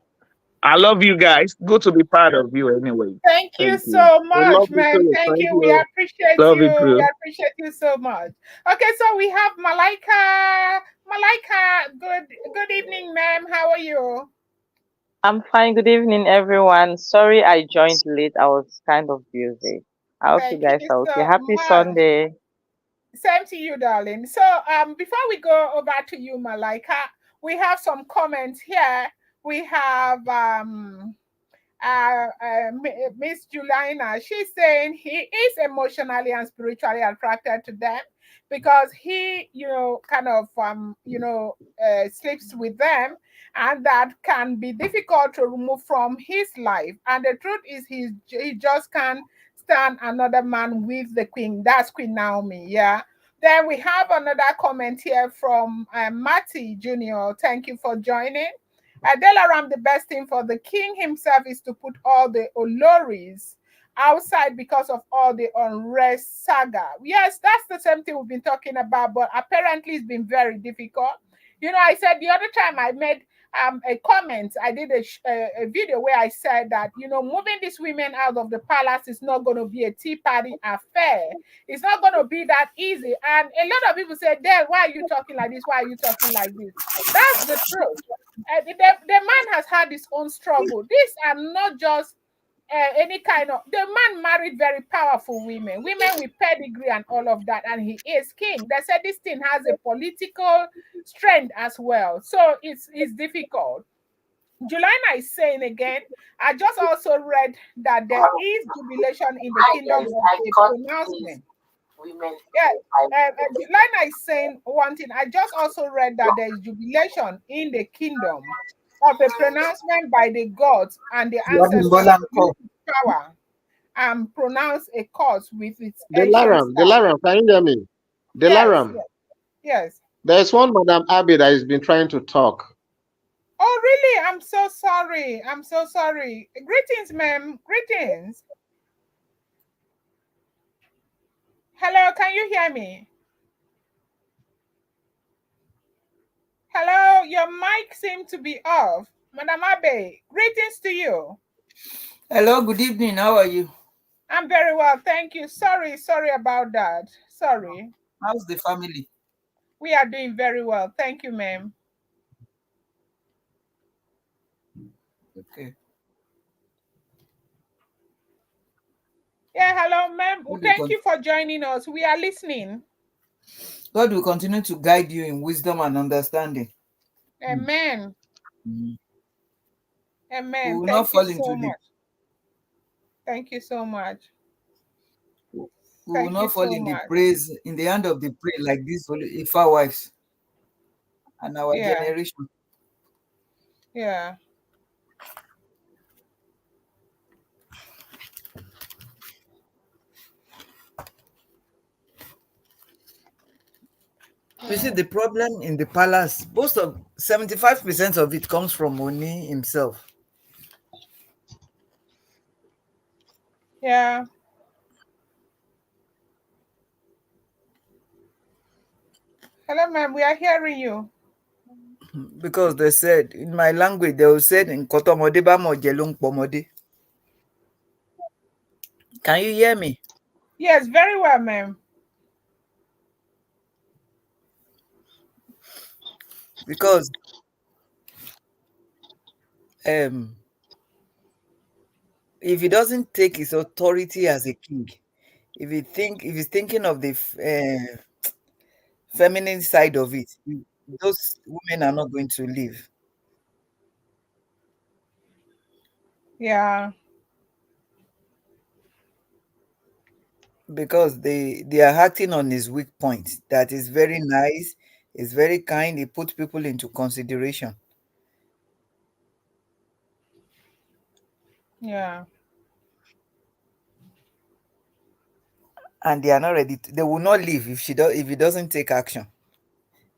I love you guys. Good to be part of you anyway. Thank you Thank you. so We love much, you man. too. Thank Thank you. We you. appreciate Love you. you We too. appreciate you so much. Okay, so we have Malaika. Malaika, good evening, ma'am. How are you? I'm fine. Good evening, everyone. Sorry I joined late. I was kind of busy. I hope you Thank guys you are okay. so Happy much. Sunday. Same to you, darling. So, before we go over to you, Malaika, we have some comments here. We have Miss Julina. She's saying he is emotionally and spiritually attracted to them because he, kind of, sleeps with them, and that can be difficult to remove from his life. And the truth is, he just can't stand another man with the queen. That's Queen Naomi. Yeah. Then we have another comment here from Matty Jr. Thank you for joining. Adelaram, the best thing for the king himself is to put all the Oloris outside because of all the unrest saga. Yes, that's the same thing we've been talking about, but apparently it's been very difficult. I said the other time I made a comment, I did a video where I said that, moving these women out of the palace is not going to be a tea party affair. It's not going to be that easy. And a lot of people say, Dale, why are you talking like this? Why are you talking like this? That's the truth. The man has had his own struggle. These are not just any kind of. The man married very powerful women with pedigree and all of that, and he is king. They said this thing has a political strength as well, so it's difficult. Julina is saying again, I just also read that there is jubilation in the Hi kingdom guys, of I a got these pronouncement. women Yeah, I Lina is saying one thing. I just also read that there is jubilation in the kingdom of a pronouncement by the gods and the ancestors to use its power and pronounce a cause with its ancient Delaram. staff. Delaram. Can you hear me? Yes, Delaram. yes, yes. There's one Madam Abby that has been trying to talk. Oh, really? I'm so sorry. I'm so sorry. Greetings, ma'am. Greetings. Hello, can you hear me? Hello, your mic seemed to be off. Madam Abe, greetings to you. Hello, good evening. How are you? I'm very well, thank you. Sorry about that. Sorry. How's the family? We are doing very well. Thank you, ma'am. Okay. Yeah, hello, ma'am. God will, Thank con- you for joining us. We are listening. God will continue to guide you in wisdom and understanding. Mm. Amen. Mm. We Amen. will not Thank you fall so into the much. Thank you so much. we will Thank you not fall so in the much. praise in the hand of the prey like these Ifa wives and our Yeah, generation. yeah. You see, Mm. the problem in the palace, most of 75% of it comes from Oni himself. Yeah. Hello, ma'am. We are hearing you. Because they said in my language, they will say in Kotomode Bamo Jelung Pomode. Can you hear me? Yes, very well, ma'am. Because um if he doesn't take his authority as a king, if he's thinking of the feminine side of it, those women are not going to live Yeah, because they are acting on his weak point. That is very nice. It's very kind. He puts people into consideration, yeah, and they are not ready. They will not leave if he doesn't take action.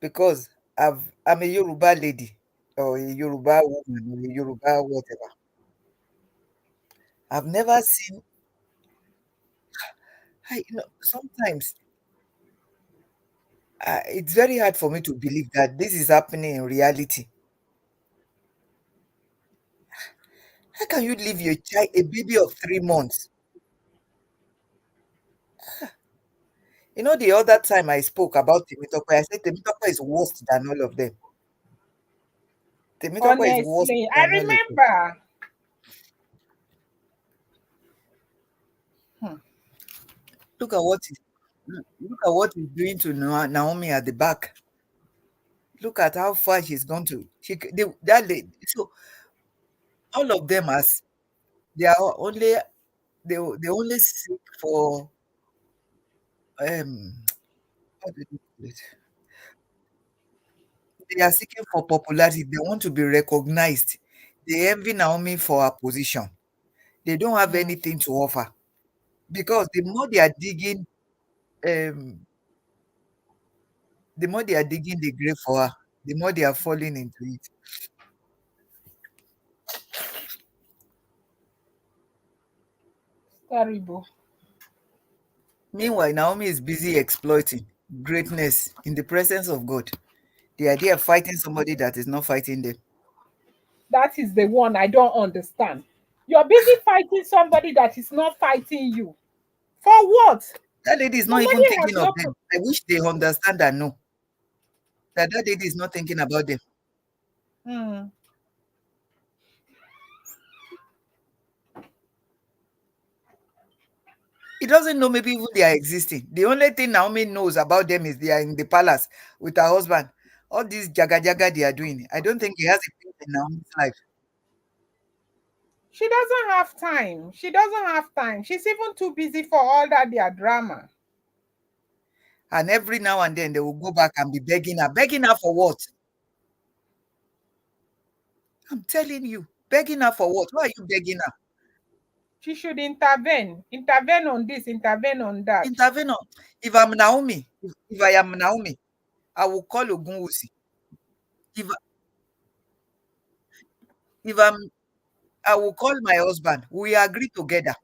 Because I'm a Yoruba lady or a Yoruba woman or a Yoruba whatever. I've never seen. Sometimes it's very hard for me to believe that this is happening in reality. How can you leave your child, a baby of 3 months? The other time I spoke about Temitope, I said Temitope is worse than all of them. Temitope is worse honestly, I than all of them. remember. Hmm. Look at what he's doing to Naomi at the back. Look at how far she's gone to. That lady. So all of them they are only they only seek for um what do you call it? They are seeking for popularity. They want to be recognized. They envy Naomi for her position. They don't have Hmm. anything to offer because um, the more they are digging the grave for her, the more they are falling into it. Terrible. Meanwhile, Naomi is busy exploiting greatness in the presence of God. The idea of fighting somebody that is not fighting them. That is the one I don't understand. You're busy fighting somebody that is not fighting you. For what? That lady is not even Somebody has thinking of no. them. I wish they understand and know that lady is not thinking about them. Hmm. He doesn't know maybe even they are existing. The only thing Naomi knows about them is they are in the palace with her husband. All this jaga jaga they are doing. I don't think he has a place in Naomi's life. She doesn't have time. She doesn't have time. She's even too busy for all that their drama. And every now and then they will go back and be begging her. Begging her for what? I'm telling you. Begging her for what? Why are you begging her? She should intervene. Intervene on this, intervene on that. Intervene. If I'm Naomi, if I am Naomi, I will call Ogunwusi. If if I will call my husband. We agree together.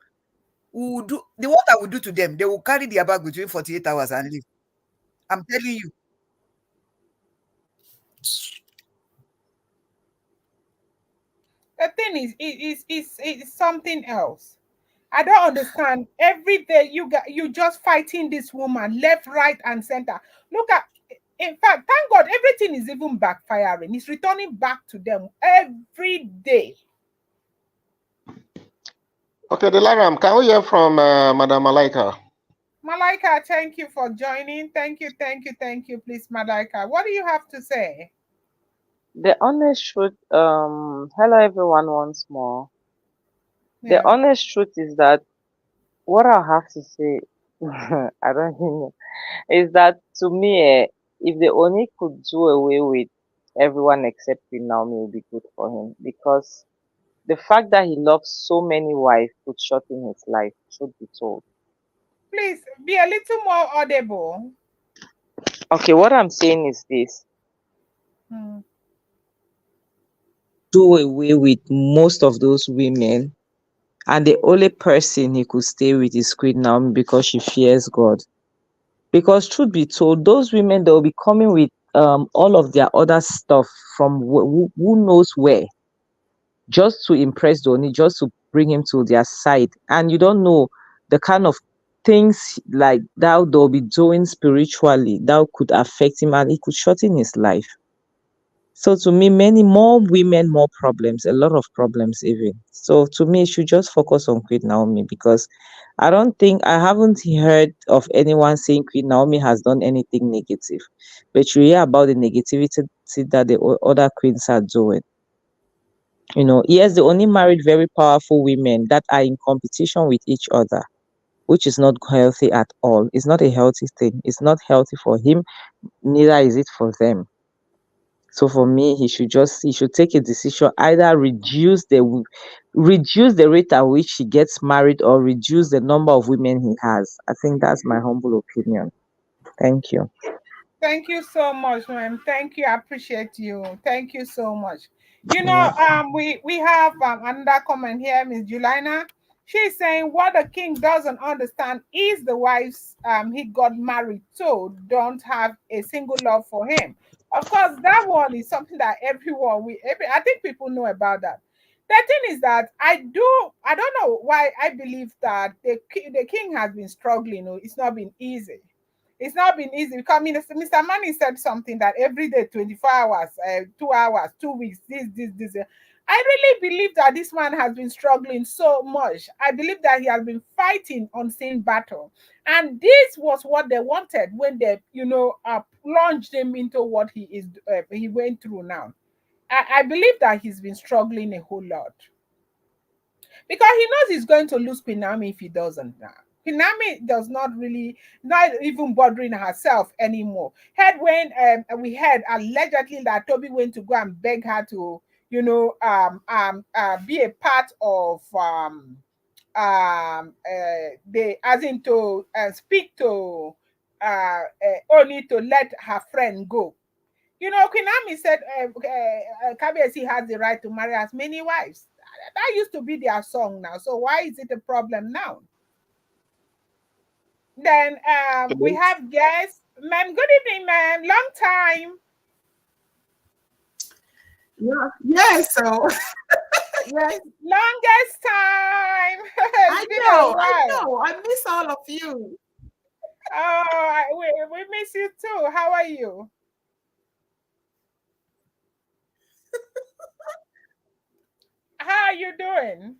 We will do the what I will do to them. They will carry their bag between 48 hours and leave. I'm telling you. The thing is something else. I don't understand. Every day you just fighting this woman left, right, and center. Look at, in fact, thank God everything is even backfiring. It's returning back to them every day. Okay, Dilaram, can we hear from Madam Malaika? Malaika, thank you for joining. Thank you, thank you, thank you. Please, Malaika, what do you have to say? The honest truth, hello everyone once more. The Yeah. honest truth is that what I have to say, I don't even know, is that to me, if the Oni could do away with everyone except Queen Naomi, it would be good for him because the fact that he loves so many wives could shorten his life, should be told. Please be a little more audible. Okay, what I'm saying is this. Hmm. Do away with most of those women, and the only person he could stay with is Queen Naomi because she fears God. Because truth be told, those women they will be coming with all of their other stuff from who knows where, just to impress Donny, just to bring him to their side. And you don't know the kind of things like that they'll be doing spiritually that could affect him and it could shorten his life. So to me, many more women, more problems, a lot of problems even. So to me, you should just focus on Queen Naomi because I haven't heard of anyone saying Queen Naomi has done anything negative. But you hear about the negativity that the other queens are doing. Yes, they only married very powerful women that are in competition with each other, which is not healthy at all. It's not a healthy thing. It's not healthy for him, neither is it for them. So for me, he should take a decision, either reduce the rate at which he gets married or reduce the number of women he has. I think that's my humble opinion. Thank you. Thank you so much, ma'am. Thank you. I appreciate you. Thank you so much. Yeah. We have another comment here, Miss Julina. She's saying what the king doesn't understand is the wives he got married to don't have a single love for him. Of course, that one is something that I think people know about that. The thing is that I don't know why I believe that the king has been struggling. It's not been easy. It's not been easy because Mr. Manny said something that every day, 24 hours, 2 hours, 2 weeks, this. I really believe that this man has been struggling so much. I believe that he has been fighting unseen battle. And this was what they wanted when they, plunged him into what he went through now. I believe that he's been struggling a whole lot because he knows he's going to lose Pinami if he doesn't now. Pinami does not really, not even bothering herself anymore. Heard when we heard allegedly that Toby went to go and beg her to, be a part of they as in to speak to Ooni to let her friend go. Queen Ami said Kabiyesi has the right to marry as many wives. That used to be their song now. So why is it a problem now? Then we have guests. Ma'am, good evening, ma'am. Long time. Yeah, yeah. So yes, Longest time. It's been a I while. know. I miss all of you. Oh, we miss you too. How are you? How are you doing?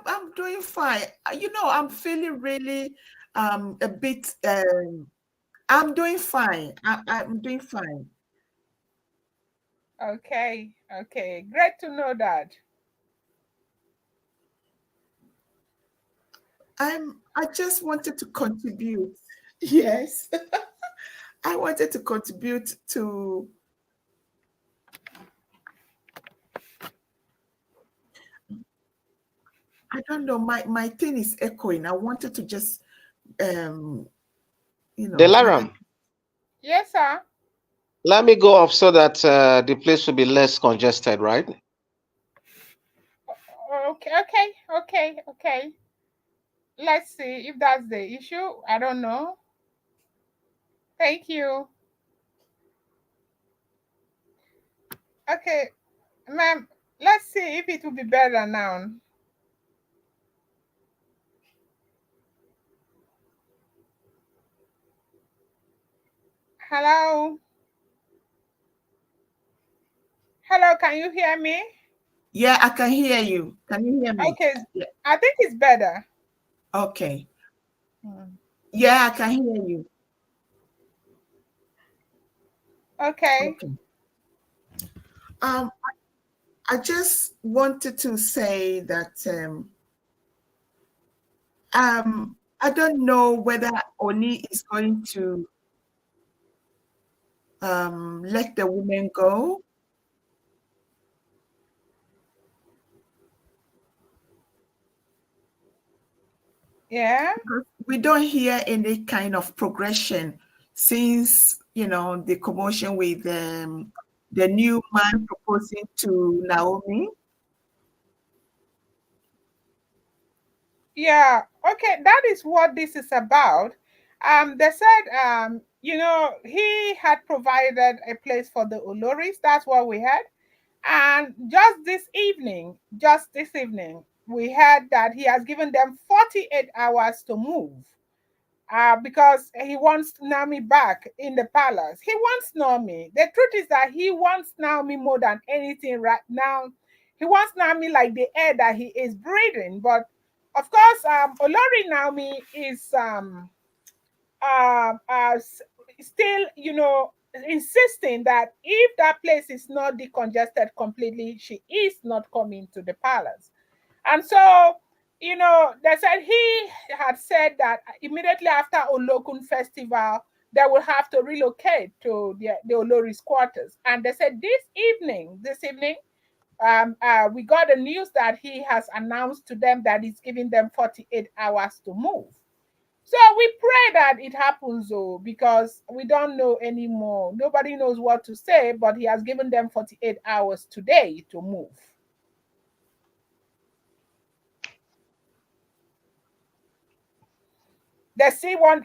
I'm doing fine. I'm feeling really a bit I'm doing fine. I'm doing fine. Okay, okay. Great to know that. I just wanted to contribute. Yes. I wanted to contribute to I don't know, my thing is echoing. I wanted to just um Dilaram, Yes, sir. let me go off so that the place will be less congested, right? Okay, okay, okay, okay. let's see if that's the issue. I don't know. Thank you. Okay, ma'am. Let's see if it will be better now. Hello. Hello, can you hear me? Yeah, I can hear you. Can you hear me? Okay, Yeah. I think it's better. Okay. Hmm. Yeah, I can hear you. Okay. Okay. Um, I just wanted to say that I don't know whether Oni is going to let the women go. Yeah. We don't hear any kind of progression since the commotion with the new man proposing to Naomi. Yeah. Okay. That is what this is about. They said, he had provided a place for the Oloris. That's what we had. And just this evening, we heard that he has given them 48 hours to move. Because he wants Naomi back in the palace. He wants Naomi. The truth is that he wants Naomi more than anything right now. He wants Naomi like the air that he is breathing. But of course, Olori Naomi is um, uh, still, insisting that if that place is not decongested completely, she is not coming to the palace. And so, they said he had said that immediately after Olokun festival, they will have to relocate to the Olori's quarters. And they said this evening, we got the news that he has announced to them that he's giving them 48 hours to move. So we pray that it happens, though, because we don't know anymore. Nobody knows what to say, but he has given them 48 hours today to move.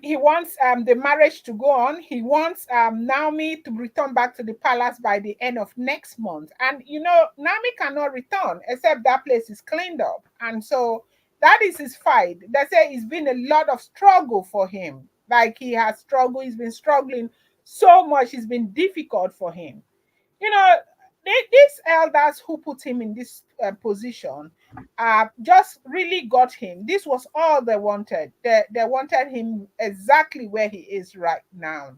He wants the marriage to go on. He wants Naomi to return back to the palace by the end of next month. And Naomi cannot return except that place is cleaned up. And so that is his fight. They say it's been a lot of struggle for him. Like he has struggled, he's been struggling so much, it's been difficult for him. You know, these elders who put him in this position just really got him. This was all they wanted. They wanted him exactly where he is right now.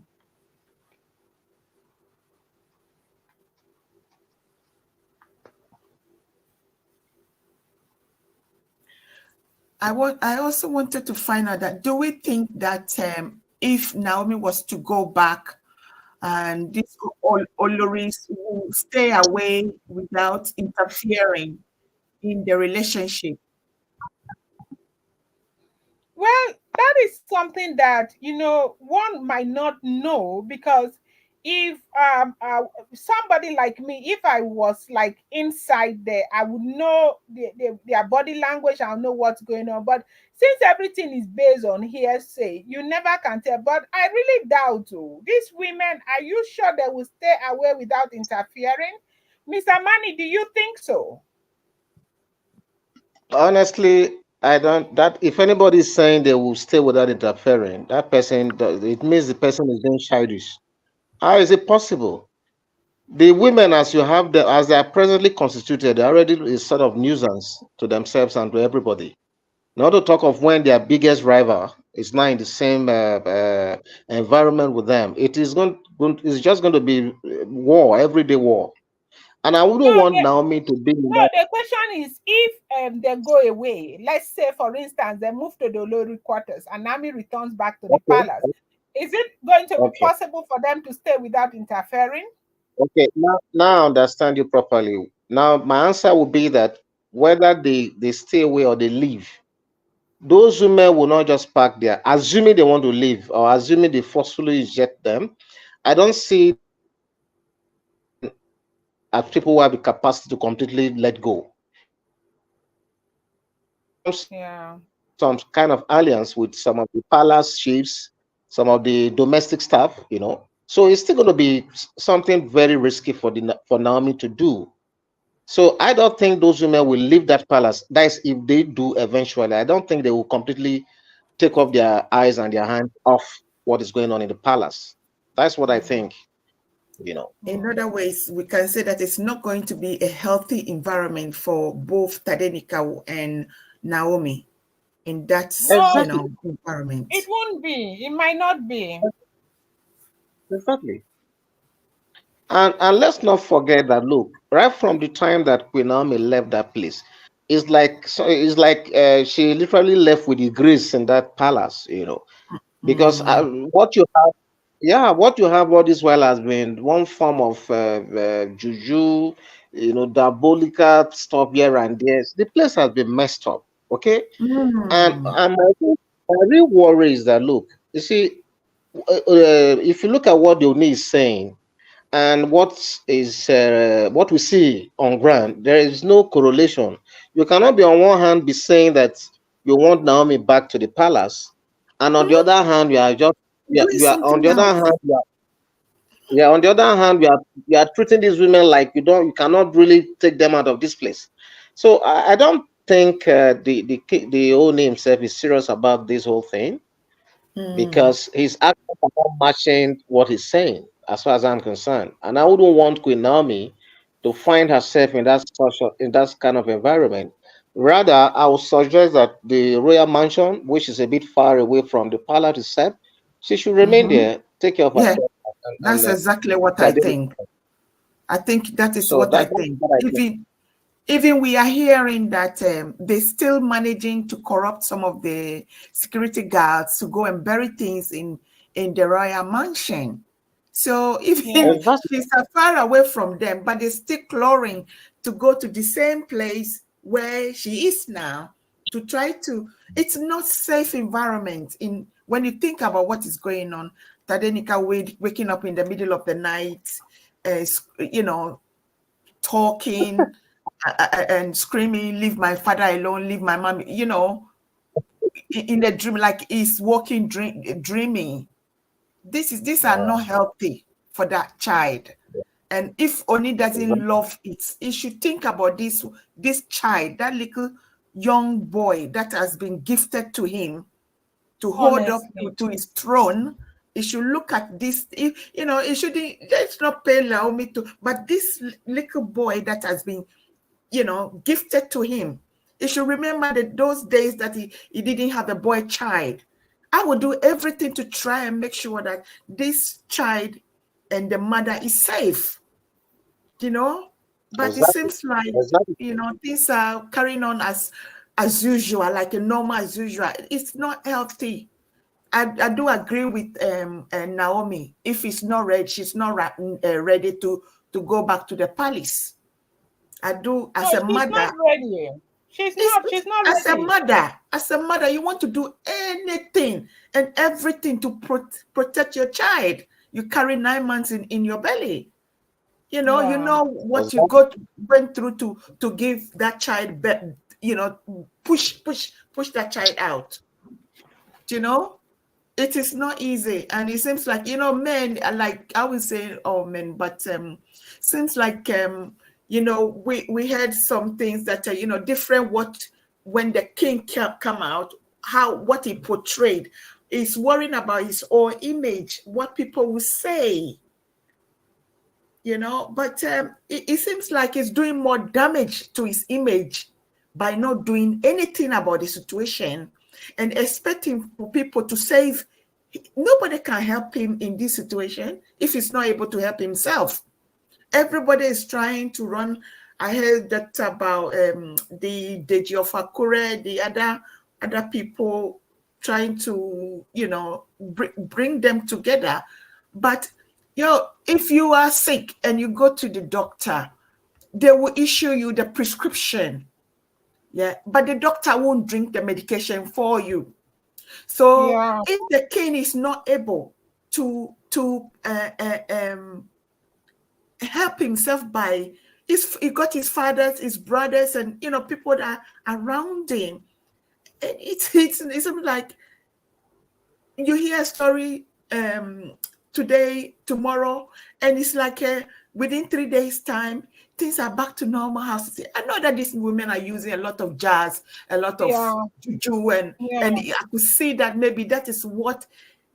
I also wanted to find out that do we think that if Naomi was to go back and these Oloris will stay away without interfering in the relationship? Well, that is something that one might not know, because if somebody like me, if I was like inside there, I would know their body language. I'll know what's going on. But since everything is based on hearsay, you never can tell. But I really doubt, these women. Are you sure they will stay away without interfering, Mr. Mani? Do you think so? Honestly, I don't. That if anybody is saying they will stay without interfering, that person, it means the person is being childish. How is it possible? The women, as you have them, as they are presently constituted, they already is sort of nuisance to themselves and to everybody. Not to talk of when their biggest rival is now in the same environment with them. It's just going to be war, everyday war. And I wouldn't No, want Naomi to be in No, that. the question is if they go away, let's say for instance they move to the Olori quarters and Nami returns back to the Okay, palace, is it going to be okay, possible for them to stay without interfering? okay. Now I understand you properly. Now my answer would be that whether they stay away or they leave, those women will not just park there, assuming they want to leave or assuming they forcefully eject them. I don't see as people who have the capacity to completely let go. Yeah. some kind of alliance with some of the palace chiefs, some of the domestic staff, So it's still going to be something very risky for Naomi to do. So I don't think those women will leave that palace. That is, if they do eventually. I don't think they will completely take off their eyes and their hands off what is going on in the palace. That's what I think. In other ways, we can say that it's not going to be a healthy environment for both Tadenika and Naomi in that, Exactly. environment. It won't be. It might not be. Exactly. And let's not forget that, look, right from the time that Queen Naomi left that place, it's like she literally left with the grace in that palace, because what you have, yeah, what you have all this while has been one form of juju, diabolical stuff here and there. The place has been messed up, okay? And my real worry is that, look, you see, if you look at what the Ooni is saying, and what we see on ground, there is no correlation. You cannot be on one hand be saying that you want Naomi back to the palace, and on the other hand, Doing you are on something the other else. hand, on the other hand, you are treating these women like you cannot really take them out of this place. So I don't think the Ooni himself is serious about this whole thing, because his actions are not matching what he's saying, as far as I'm concerned. And I wouldn't want Queen Naomi to find herself in that kind of environment. Rather, I would suggest that the royal mansion, which is a bit far away from the palace itself, she should remain there, take care of Yeah, herself, that's and exactly what I Tade. think. I think that is So what I that's think. what I think. Even we are hearing that they're still managing to corrupt some of the security guards to go and bury things in the royal mansion. So even Exactly. she's far away from them, but they're still clawing to go to the same place where she is now to try to. It's not safe environment. In when you think about what is going on, Tadenika waking up in the middle of the night, talking and screaming, leave my father alone, leave my mom, in a dream, like he's walking, dreaming. These are not healthy for that child. And if Oni doesn't love it, he should think about this child, that little young boy that has been gifted to him to hold up Honestly. to his throne. He should look at this, it shouldn't, let's not pay Naomi to, but this little boy that has been, gifted to him. He should remember that those days that he didn't have a boy child. I will do everything to try and make sure that this child and the mother is safe, but it Exactly. seems like, Exactly. things are carrying on as usual, like a normal as usual. It's not healthy. I do agree with Naomi. If it's not ready, she's not ready to go back to the palace. I do, No, as a she's not mother. ready. She's not As a ready. mother, you want to do anything and everything to protect your child. You carry 9 months in your belly. You Yeah. know what you Exactly. went through to give that child, push that child out. It is not easy, and it seems like, men are, like, I would say all men, but seems like we heard some things that are different. What when the king come out, what he portrayed, is worrying about his own image, what people will say. But it seems like he's doing more damage to his image by not doing anything about the situation and expecting for people to save. Nobody can help him in this situation if he's not able to help himself. Everybody is trying to run. I heard that about the Deji of Akure, the other people trying to bring them together. But if you are sick and you go to the doctor, they will issue you the prescription. Yeah, but the doctor won't drink the medication for you. So Yeah. if the king is not able to help himself by he got his fathers, his brothers, and people that are around him, And it's something like you hear a story today, tomorrow, and it's like within 3 days' time, things are back to normal. How to say? I know that these women are using a lot of jazz, a lot of Yeah, juju, yeah, and I could see that maybe that is what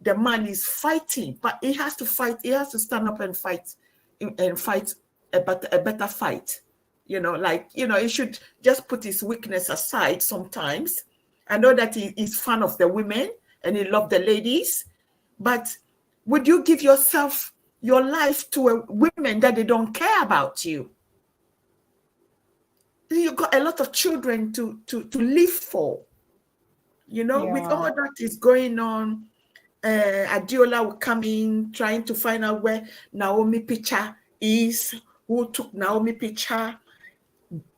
the man is fighting. But he has to fight. He has to stand up and fight, a better fight. He should just put his weakness aside sometimes. I know that he is fan of the women and he loves the ladies, but would you give your life to a women that they don't care about you? You got a lot of children to live for. With all yeah. that is going on, Adiola will come in trying to find out where Naomi picture is, who took Naomi picture.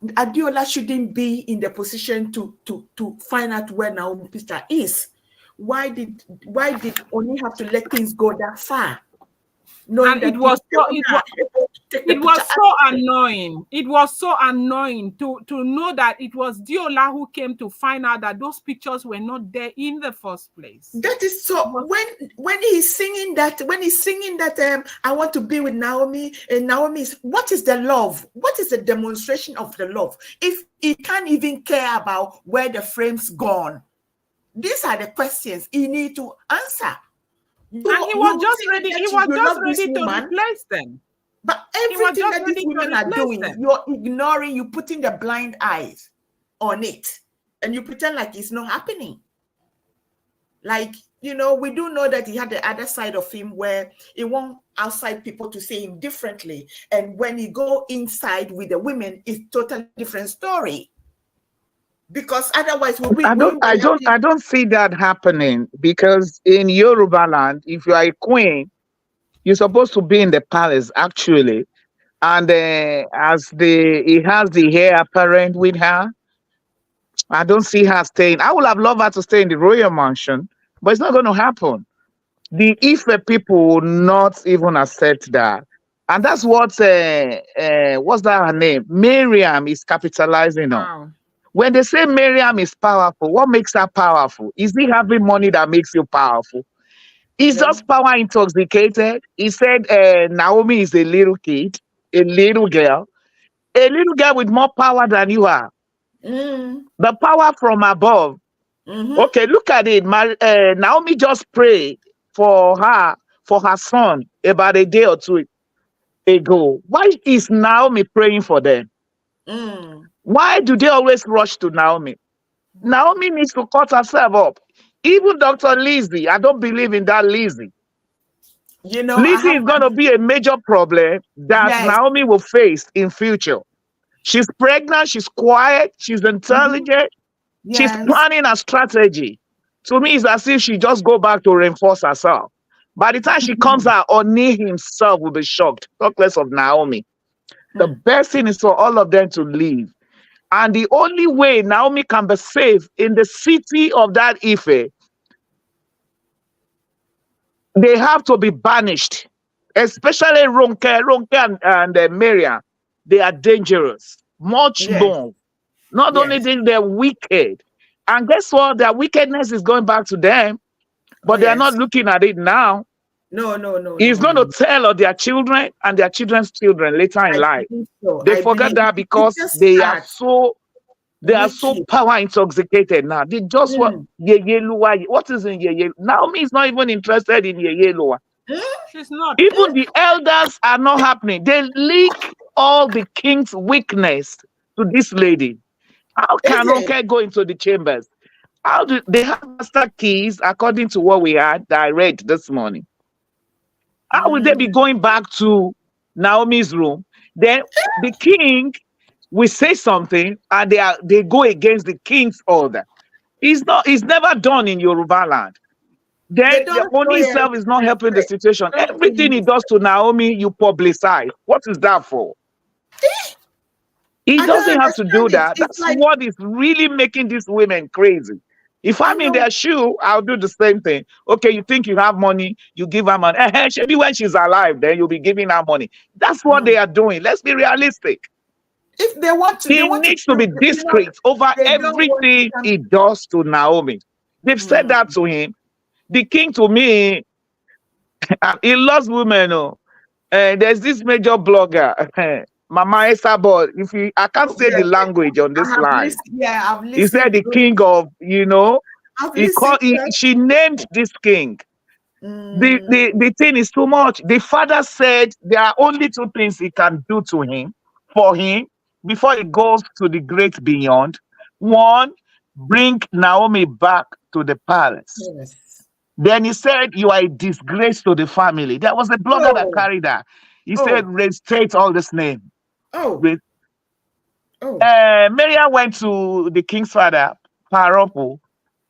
Adiola shouldn't be in the position to find out where Naomi picture is. Why did Oni have to let things go that far, knowing And that if the women are able to take the it picture was out so of them? annoying. It was so annoying to know that it was Diola who came to find out that those pictures were not there in the first place. That is so. When he's singing that, I want to be with Naomi, and Naomi is, what is the love? What is the demonstration of the love? If he can't even care about where the frame's gone, these are the questions he need to answer. And he was just think ready. that He you was just love this ready to woman, replace them. but He was everything just that these ready to women are replace doing, them. you're ignoring, you're putting the blind eyes on it, and you pretend like it's not happening. Like, we do know that he had the other side of him where he want outside people to see him differently. And when he go inside with the women, it's totally different story. Because otherwise, I don't see that happening because in Yoruba land, if you are a queen, you're supposed to be in the palace actually. And as he has the heir apparent with her, I don't see her staying. I would have loved her to stay in the royal mansion, but it's not going to happen. The Ife people will not even accept that. And that's what, what's that her name? Miriam is capitalizing on. Wow. When they say Miriam is powerful, what makes her powerful? Is it having money that makes you powerful? Is no. just power intoxicated? He said Naomi is a little kid, a little girl with more power than you are. Mm, The power from above. mm-hmm, Okay, look at it. Naomi just prayed for her son about a day or two ago. Why is Naomi praying for them? mm. Why do they always rush to Naomi? Naomi needs to cut herself up. Even Dr. Lizzie, I don't believe in that Lizzie. I Lizzie have is going to be a major problem that yes, Naomi will face in future. She's pregnant, she's quiet, she's mhm, intelligent, she's yes. planning a strategy. To me, it's as if she just go back to reinforce herself. By the time she comes out, Oni himself will be shocked. Talk less of Naomi. The Mm. best thing is for all of them to leave. And the only way Naomi can be safe in the city of that Ife, they have to be banished. Especially Ronke and Miriam. They are dangerous. Much Yes, more. Not only yes. they're wicked. And guess what? Their wickedness is going back to them, Oh, but they are not yes. looking at it now. No, no, no, He's no, going no, to no. tell of their children and their children's children later in I life. believe so. They I forget believe that it's because just sad, they are so wicked. power intoxicated now. They just want Mm. Yeye. What is in Yeye? Naomi is not even interested in Yeye. Mm. She's not. Even the elders are not happening. They leak all the king's weakness to this lady. How Is can it? Ronke go into the chambers? How do they have master keys according to what we had that I read this morning? How will they be Mm. going back to Naomi's room? Then the king will say something and they go against the king's order. It's never done in Yoruba land. Then They the don't show only it self is not helping the they situation. don't show Everything you he this. does to Naomi, you publicize. What is that for? He I don't doesn't have to do understand it. that. It's That's like what is really making these women crazy. If I I'm in know. their shoe, I'll do the same thing. Okay, you think you have money, you give her money. Maybe when she's alive, then you'll be giving her money. That's what Mm. they are doing. Let's be realistic. If they want to, He needs to be discreet over they don't want to everything come. he does to Naomi. They've said that to him. The king, to me, he loves women. Oh. There's this major blogger, Mama Esabod. If he, I can't say the language on this line. I've He said listened. the king of, I've he called. listened. She named this king. The thing is too much. The father said there are only two things he can do to him, for him, before he goes to the great beyond. One, bring Naomi back to the palace. Yes. Then he said, you are a disgrace to the family. There was a blogger that carried that. He said, restate all this name. Maria went to the king's father, Paropo,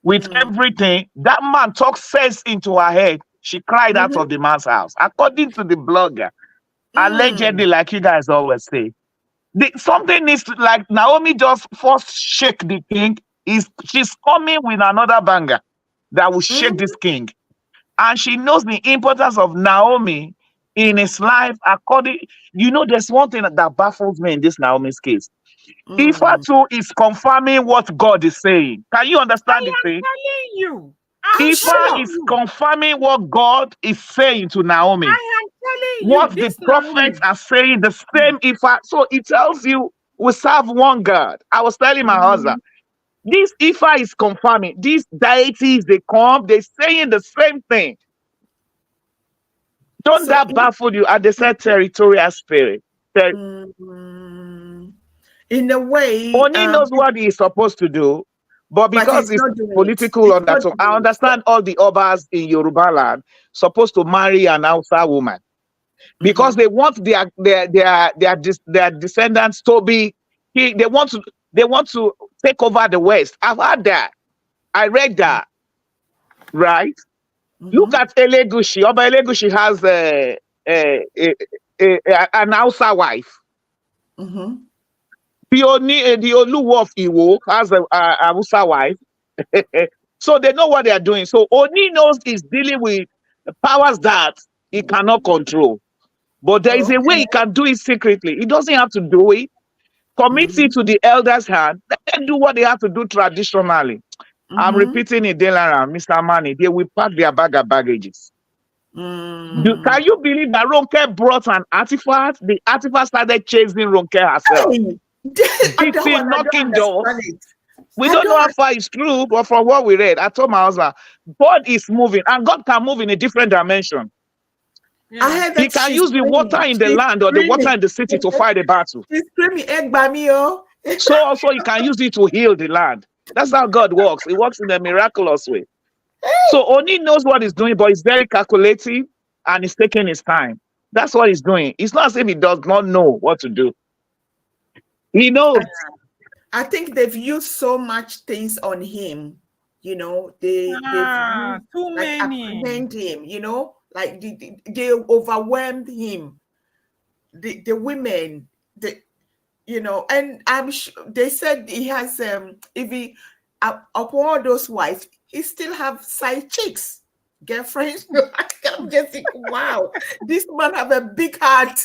with everything. That man talked sense into her head. She cried out of the man's house. According to the blogger, allegedly, like you guys always say. Something needs to, like Naomi just first shake the king. She's coming with another banger that will shake this king. And she knows the importance of Naomi in his life. There's one thing that baffles me in this Naomi's case. Ifa too is confirming what God is saying. Can you understand the thing? Telling you. Ifa is confirming what God is saying to Naomi. I am telling what you. The prophets are saying, the same Ifa. So it tells you we serve one God. I was telling my husband, this Ifa is confirming. These deities, they come, they're saying the same thing. Don't that baffle you? And they said territorial spirit. In a way, Ooni knows what he's supposed to do, but because it's political undertone, I understand all the Obas in Yoruba land supposed to marry an Hausa woman because they want their descendants to be. They want to take over the West. I've heard that. I read that. Right? Look at Elegushi. Oba Elegushi has an Hausa wife. The Oluwo of Iwo has a Hausa wife. So they know what they are doing. So Ooni knows he's dealing with powers that he cannot control. But there is a way he can do it secretly. He doesn't have to do it. Commit it to the elders' hand. Let them do what they have to do traditionally. I'm repeating it, Delaram, Mr. Mani. They will pack their bag of baggages. Can you believe that Ronke brought an artifact? The artifact started chasing Ronke herself. Beating, knocking doors. We don't know how far it's true, but from what we read, I told my husband, God is moving, and God can move in a different dimension. Yeah. He can use the water in the land or the water in the city to fight a battle. She's screaming, egg by me, oh. So also he can use it to heal the land. That's how God works. He works in a miraculous way. So Ooni knows what he's doing, but he's very calculative and he's taking his time. That's what he's doing. It's not as if he does not know what to do. He knows. I think they've used so much things on him. They've too many. apprehend him. Like they overwhelmed him. The women, and I'm sure they said he has if he upon all those wives, he still have side chicks, girlfriends. I'm just thinking, wow, this man have a big heart,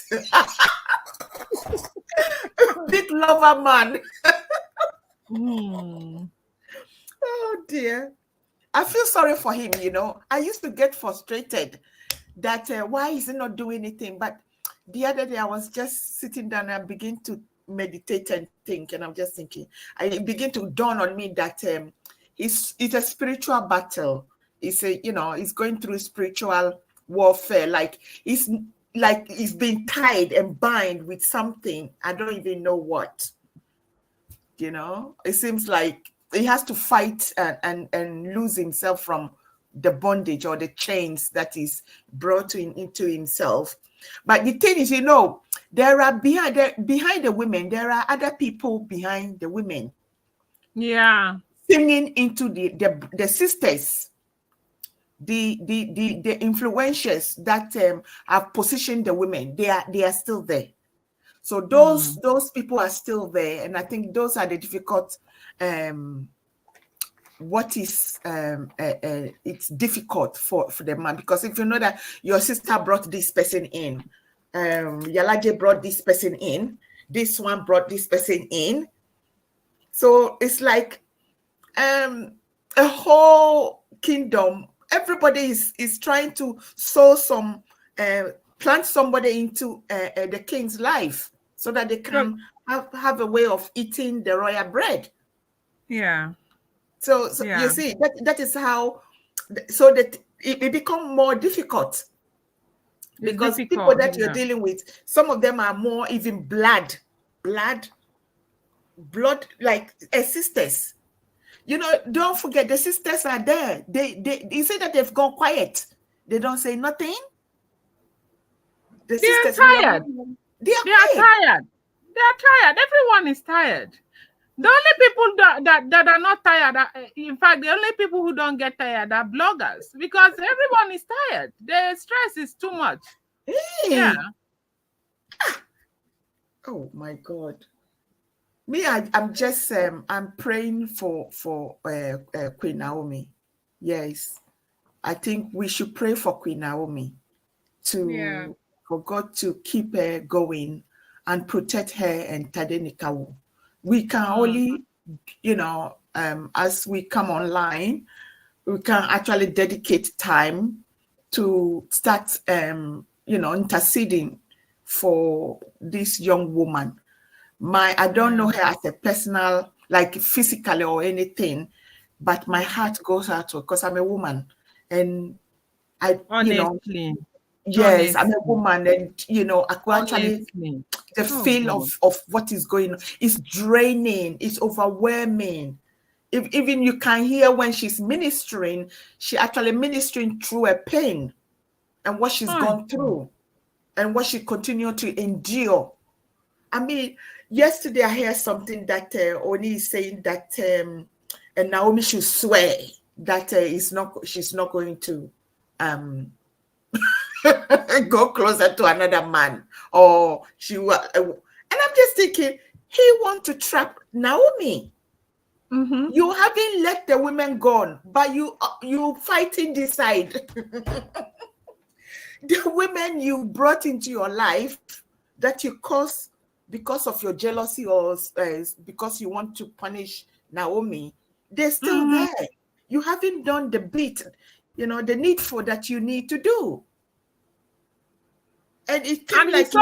big lover man. Oh dear, I feel sorry for him. I used to get frustrated that why is he not doing anything, but the other day I was just sitting down and begin to meditate and think, and I'm just thinking, I begin to dawn on me that it's a spiritual battle. It's he's going through spiritual warfare. Like he's being tied and bind with something. I don't even know what. It seems like he has to fight and lose himself from the bondage or the chains that is brought into himself. But the thing is, there are behind the women, there are other people behind the women. Yeah. Singing into the sisters, the influencers that have positioned the women. They are still there. So those people are still there, and I think those are the difficult. What is it's difficult for the man, because if you know that your sister brought this person in, Yalaje brought this person in, this one brought this person in. So it's like a whole kingdom. Everybody is trying to sow some, plant somebody into the king's life so that they can have a way of eating the royal bread. Yeah. So Yeah. you see, that is how, so that it become more difficult. It's Because people difficult. that you're Yeah. dealing with, some of them are more even blood, like sisters. You know, don't forget the sisters are there. They say that they've gone quiet. They don't say nothing. The They are sisters, we are tired. they are They are quiet. tired. They are tired. Everyone is tired. The only people that are not tired, in fact, the only people who don't get tired are bloggers, because everyone is tired. The stress is too much. Hey. Yeah. Oh my God. Me, I'm just I'm praying for Queen Naomi. Yes, I think we should pray for Queen Naomi for God to keep her going and protect her and Tadenikawu. We can only, as we come online, we can actually dedicate time to start, interceding for this young woman. I don't know her as a personal, like physically or anything, but my heart goes out to her because I'm a woman, and Honestly. yes, I'm a woman, and I could actually Honestly. the feel of what is going on. It's draining, it's overwhelming. Even you can hear when she's ministering, she actually ministering through a pain and what she's gone through and what she continued to endure. I mean, yesterday I heard something that Ooni is saying that Naomi should swear that she's not going to go closer to another man, or she will. And I'm just thinking, he want to trap Naomi. Mm-hmm. You haven't let the women gone, but you fighting this side. The women you brought into your life that you caused because of your jealousy or because you want to punish Naomi, they're still there. You haven't done the bit, the needful that you need to do. And it came like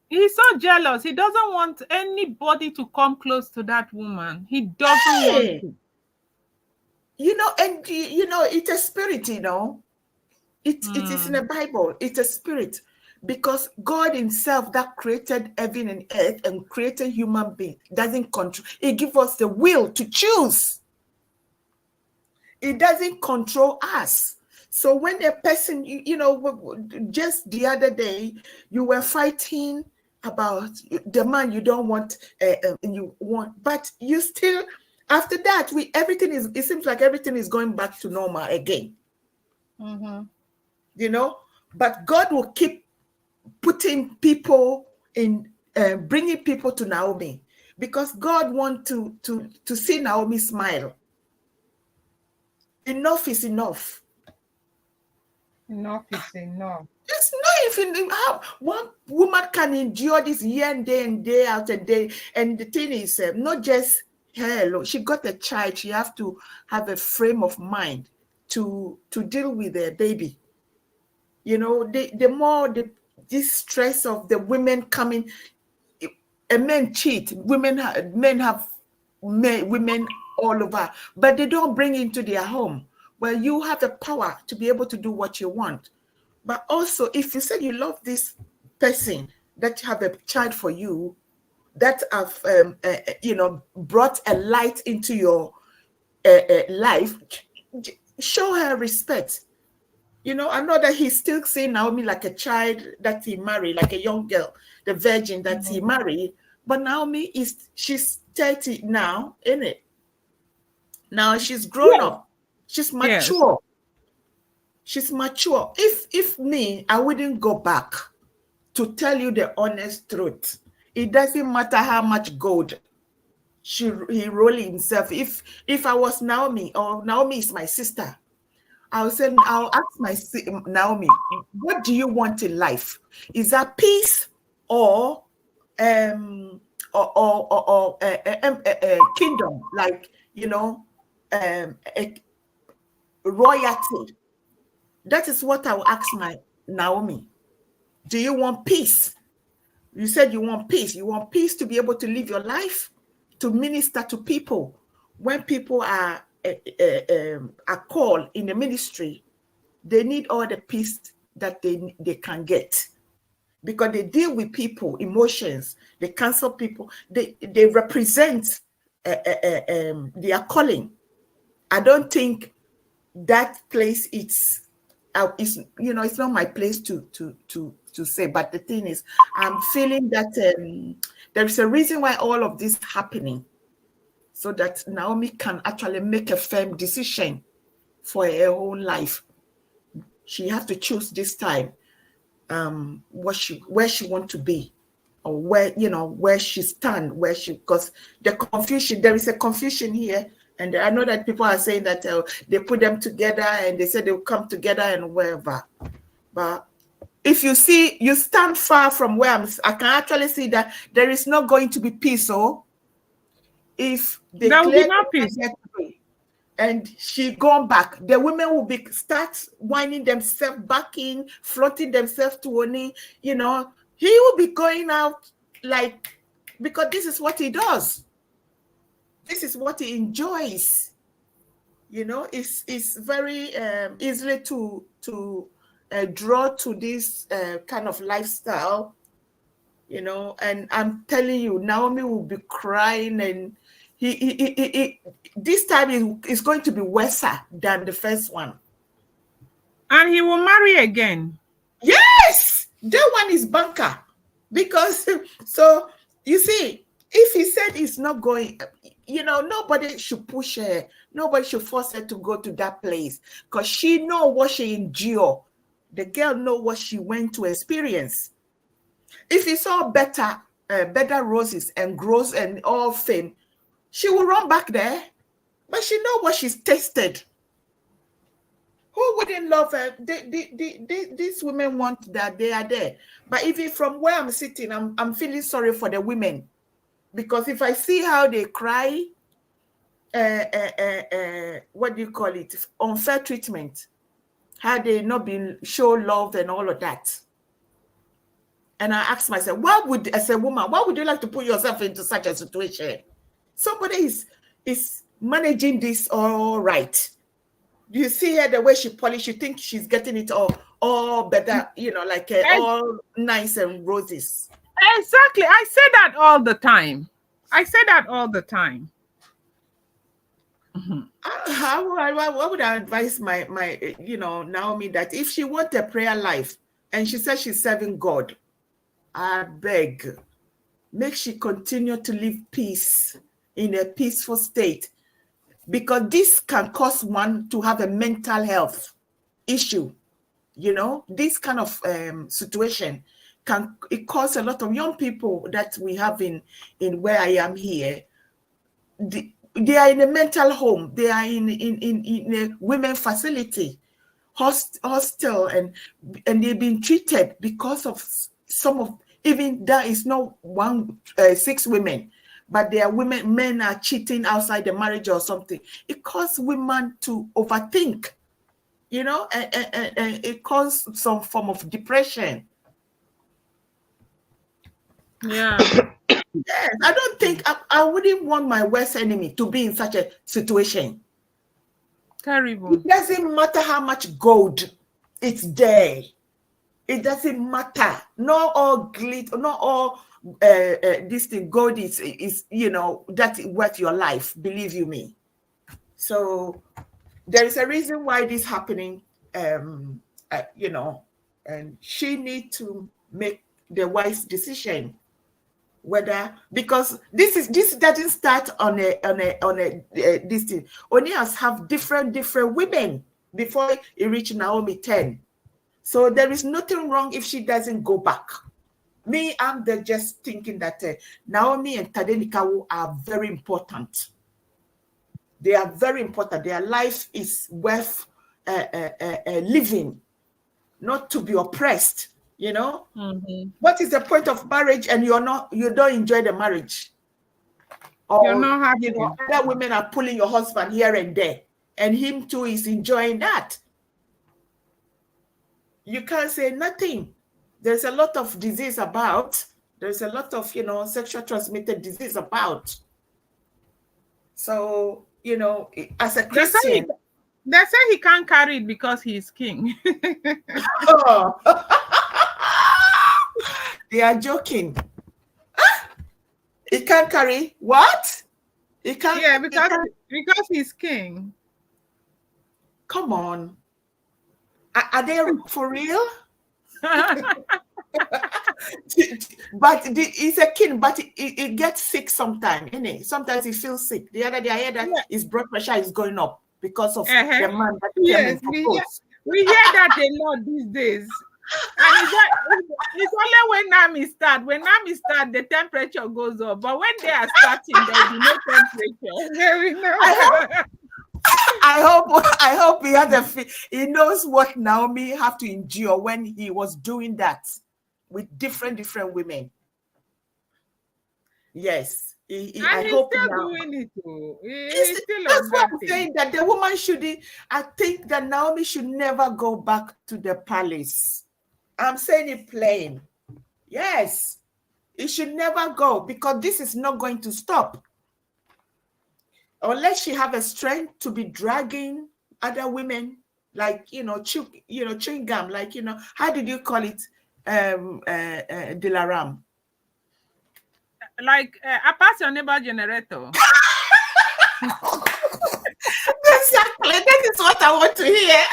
he's so jealous. He doesn't want anybody to come close to that woman. He doesn't want to. And it's a spirit, It is in the Bible. It's a spirit. Because God himself that created heaven and earth and created human being doesn't control. He gives us the will to choose. It doesn't control us. So when a person, just the other day, you were fighting about the man you don't want, you want, but you still, after that, it seems like everything is going back to normal again. But God will keep putting people in, bringing people to Naomi, because God wants to see Naomi smile. Enough is enough. Enough is enough. It's not even how one woman can endure this year and day out and day. And the thing is, not just her alone. She got a child. She have to have a frame of mind to deal with a baby. The more this stress of the women coming, a men cheat. Men have women all over, but they don't bring into their home. Well, you have the power to be able to do what you want. But also, if you say you love this person that have a child for you, that have brought a light into your life, show her respect. I know that he's still seeing Naomi like a child that he married, like a young girl, the virgin that he married. But Naomi she's 30 now, isn't it? Now she's grown up. She's mature. Yes. She's mature. If me, I wouldn't go back. To tell you the honest truth, it doesn't matter how much gold he roll himself. If I was Naomi, or Naomi is my sister, I'll ask my Naomi, what do you want in life? Is that peace or kingdom, like, you know, a royalty. That is what I will ask my Naomi. Do you want peace? You said you want peace. You want peace to be able to live your life, to minister to people. When people are called in the ministry, they need all the peace that they can get, because they deal with people, emotions, they counsel people, they represent their calling. I don't think that place it's it's not my place to say. But the thing is, I'm feeling that there is a reason why all of this happening, so that Naomi can actually make a firm decision for her own life. She has to choose this time where she want to be, or where she stand, because the confusion, there is a confusion here. And I know that people are saying that they put them together and they said they'll come together and wherever. But if you stand far from where I can actually see that there is not going to be peace. So if they there will be clear no peace. and she gone back, the women will start winding themselves back in, floating themselves to Ooni. He will be going out, like, because this is what he does. This is what he enjoys. It's very easily to draw to this kind of lifestyle, and I'm telling you, Naomi will be crying, and he this time is going to be worse than the first one. And he will marry again. Yes, that one is banker. Because, so, you see, if he said he's not going, nobody should push her. Nobody should force her to go to that place, because she know what she endured. The girl know what she went to experience. If he saw better roses and grows and all fame, she will run back there. But she know what she's tasted. Who wouldn't love her? These women want that, they are there. But even from where I'm sitting, I'm feeling sorry for the women. Because if I see how they cry, what do you call it? Unfair treatment. How they not been show love and all of that. And I ask myself, as a woman, why would you like to put yourself into such a situation? Somebody is managing this all right. You see her, the way she polished, you think she's getting it all better, like all nice and roses. Exactly. I say that all the time. What would I advise my Naomi, that if she wants a prayer life and she says she's serving God, I beg, make she continue to live peace in a peaceful state, because this can cause one to have a mental health issue. This kind of situation it cause a lot of young people that we have in where I am here. They are in a mental home. They are in a women facility, hostel, and they've been treated because of some of, even there is no 6 women, but there are men are cheating outside the marriage or something. It causes women to overthink, and it causes some form of depression. Yeah. Yes, I don't think I wouldn't want my worst enemy to be in such a situation. Terrible. It doesn't matter how much gold it's there. It doesn't matter. Not all glitter, not all this thing. Gold is that's worth your life. Believe you me. So there is a reason why this happening. And she need to make the wise decision. Whether, because this doesn't start on a this thing. Ooni has have different women before he reach Naomi 10. So there is nothing wrong if she doesn't go back. Me, I'm just thinking that Naomi and Tadenikawo are very important. They are very important. Their life is worth living, not to be oppressed. You know, Mm-hmm. what is the point of marriage and you don't enjoy the marriage? You're Or, not you know, happy. other women are pulling your husband here and there, and him too is enjoying that. You can't say nothing. There's a lot of disease about. There's a lot of, sexual transmitted disease about. So, as a They say Christian, he can't carry it because he's king. oh, they are joking. He can't carry what? He can't. Yeah, He can't. because he's king. Come on. Are they for real? But he's a king, but he gets sick sometimes, innit? Sometimes he feels sick. The other day I heard that his blood pressure is going up because of the man that came and Yes, proposed. we hear that a lot these days. And it's only when NAMI start. When NAMI start, the temperature goes up. But when they are starting, there will be no temperature. There we know. I hope he knows what Naomi have to endure when he was doing that with different women. Yes. I he's hope still now. doing it too. He's still That's on what that I'm thing. saying, that the woman I think that Naomi should never go back to the palace. I'm saying it plain. Yes. It should never go, because this is not going to stop. Unless she have a strength to be dragging other women, like, chewing gum, like, how did you call it? Dilaram. Like, I pass your neighbor generator. Exactly. That is what I want to hear.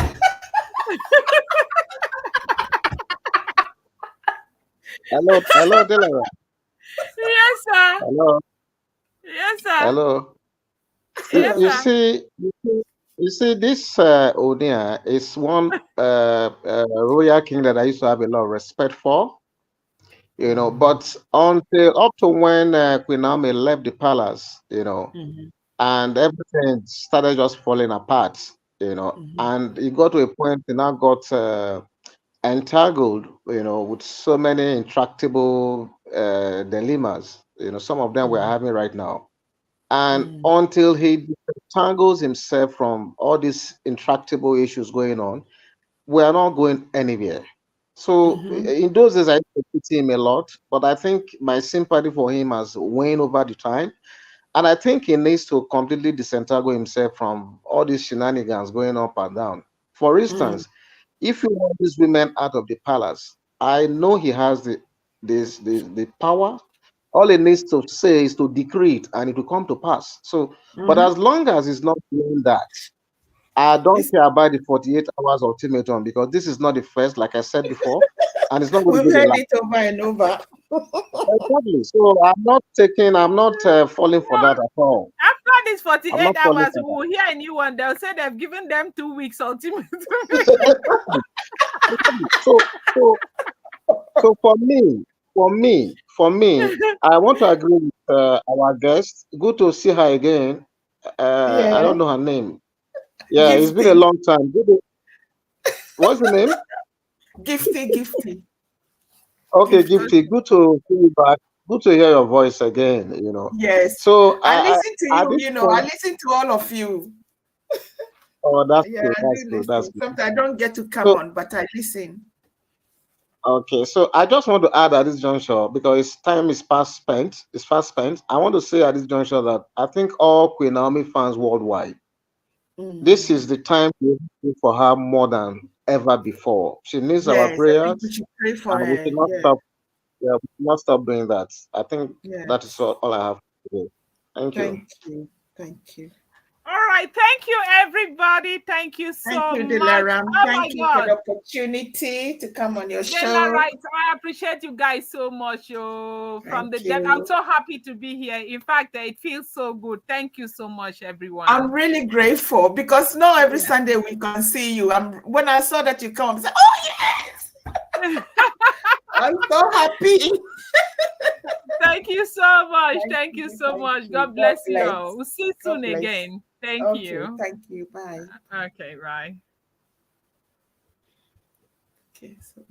Hello, Delaware. Yes, sir. Hello, Yes, sir. hello. Yes, You sir. see, this Ooni is one royal king that I used to have a lot of respect for. But until up to when Queen Naomi left the palace, and everything started just falling apart, and it got to a point he now got entangled, with so many intractable dilemmas, some of them we're having right now. And until he entangles himself from all these intractable issues going on, we are not going anywhere. So in those days, I used to pity him a lot, but I think my sympathy for him has waned over the time. And I think he needs to completely disentangle himself from all these shenanigans going up and down. For instance, if you want these women out of the palace, I know he has the power. All he needs to say is to decree it, and it will come to pass. So, but as long as he's not doing that, I don't care about the 48 hours ultimatum, because this is not the first, like I said before, and it's not going to We've be the heard last. it over and over. Exactly. So I'm not falling for that at all. After these I'm 48 not falling hours, we for will hear a new one. They'll say they've given them 2 weeks ultimatum. that. So, so, so for me, I want to agree with our guest. Good to see her again. I Yeah. don't know her name. Yeah, it's been a Gifty. long time. What's the name? Gifty. Okay, Gifty. Gifty. Good to see you back. Good to hear your voice again. Yes. So I listen to at you, this I point, listen to all of you. oh, that's Yeah, good. I That's do good. That's listen. good. Sometimes I don't get to come So, on, but I listen. okay, so I just want to add at this juncture, because time is fast spent. It's fast spent. I want to say at this juncture that I think all Queen Naomi fans worldwide, this is the time to pray for her more than ever before. She needs our Yes, I think we prayers, should pray for and we her. should not Yeah, stop. Yeah, we should not stop doing that. I think yeah. that is all I have to do. Thank you. Thank you. Thank you. All right. Thank you, everybody. Thank you Thank so you, much. Dilaram. Oh, my Thank you for God. the opportunity to come on your Dela, show. right. I appreciate you guys so much. From the Thank depth. I'm you. so happy to be here. In fact, it feels so good. Thank you so much, everyone. I'm really grateful, because not every Yeah. Sunday we can see you. When I saw that you come, I said, "Oh yes!" I'm so happy. Thank you so much. Thank you so much. you. God bless you bless. all. We'll see you God soon bless. again. Thank Okay, you. thank you. Bye. Okay, right. Okay, so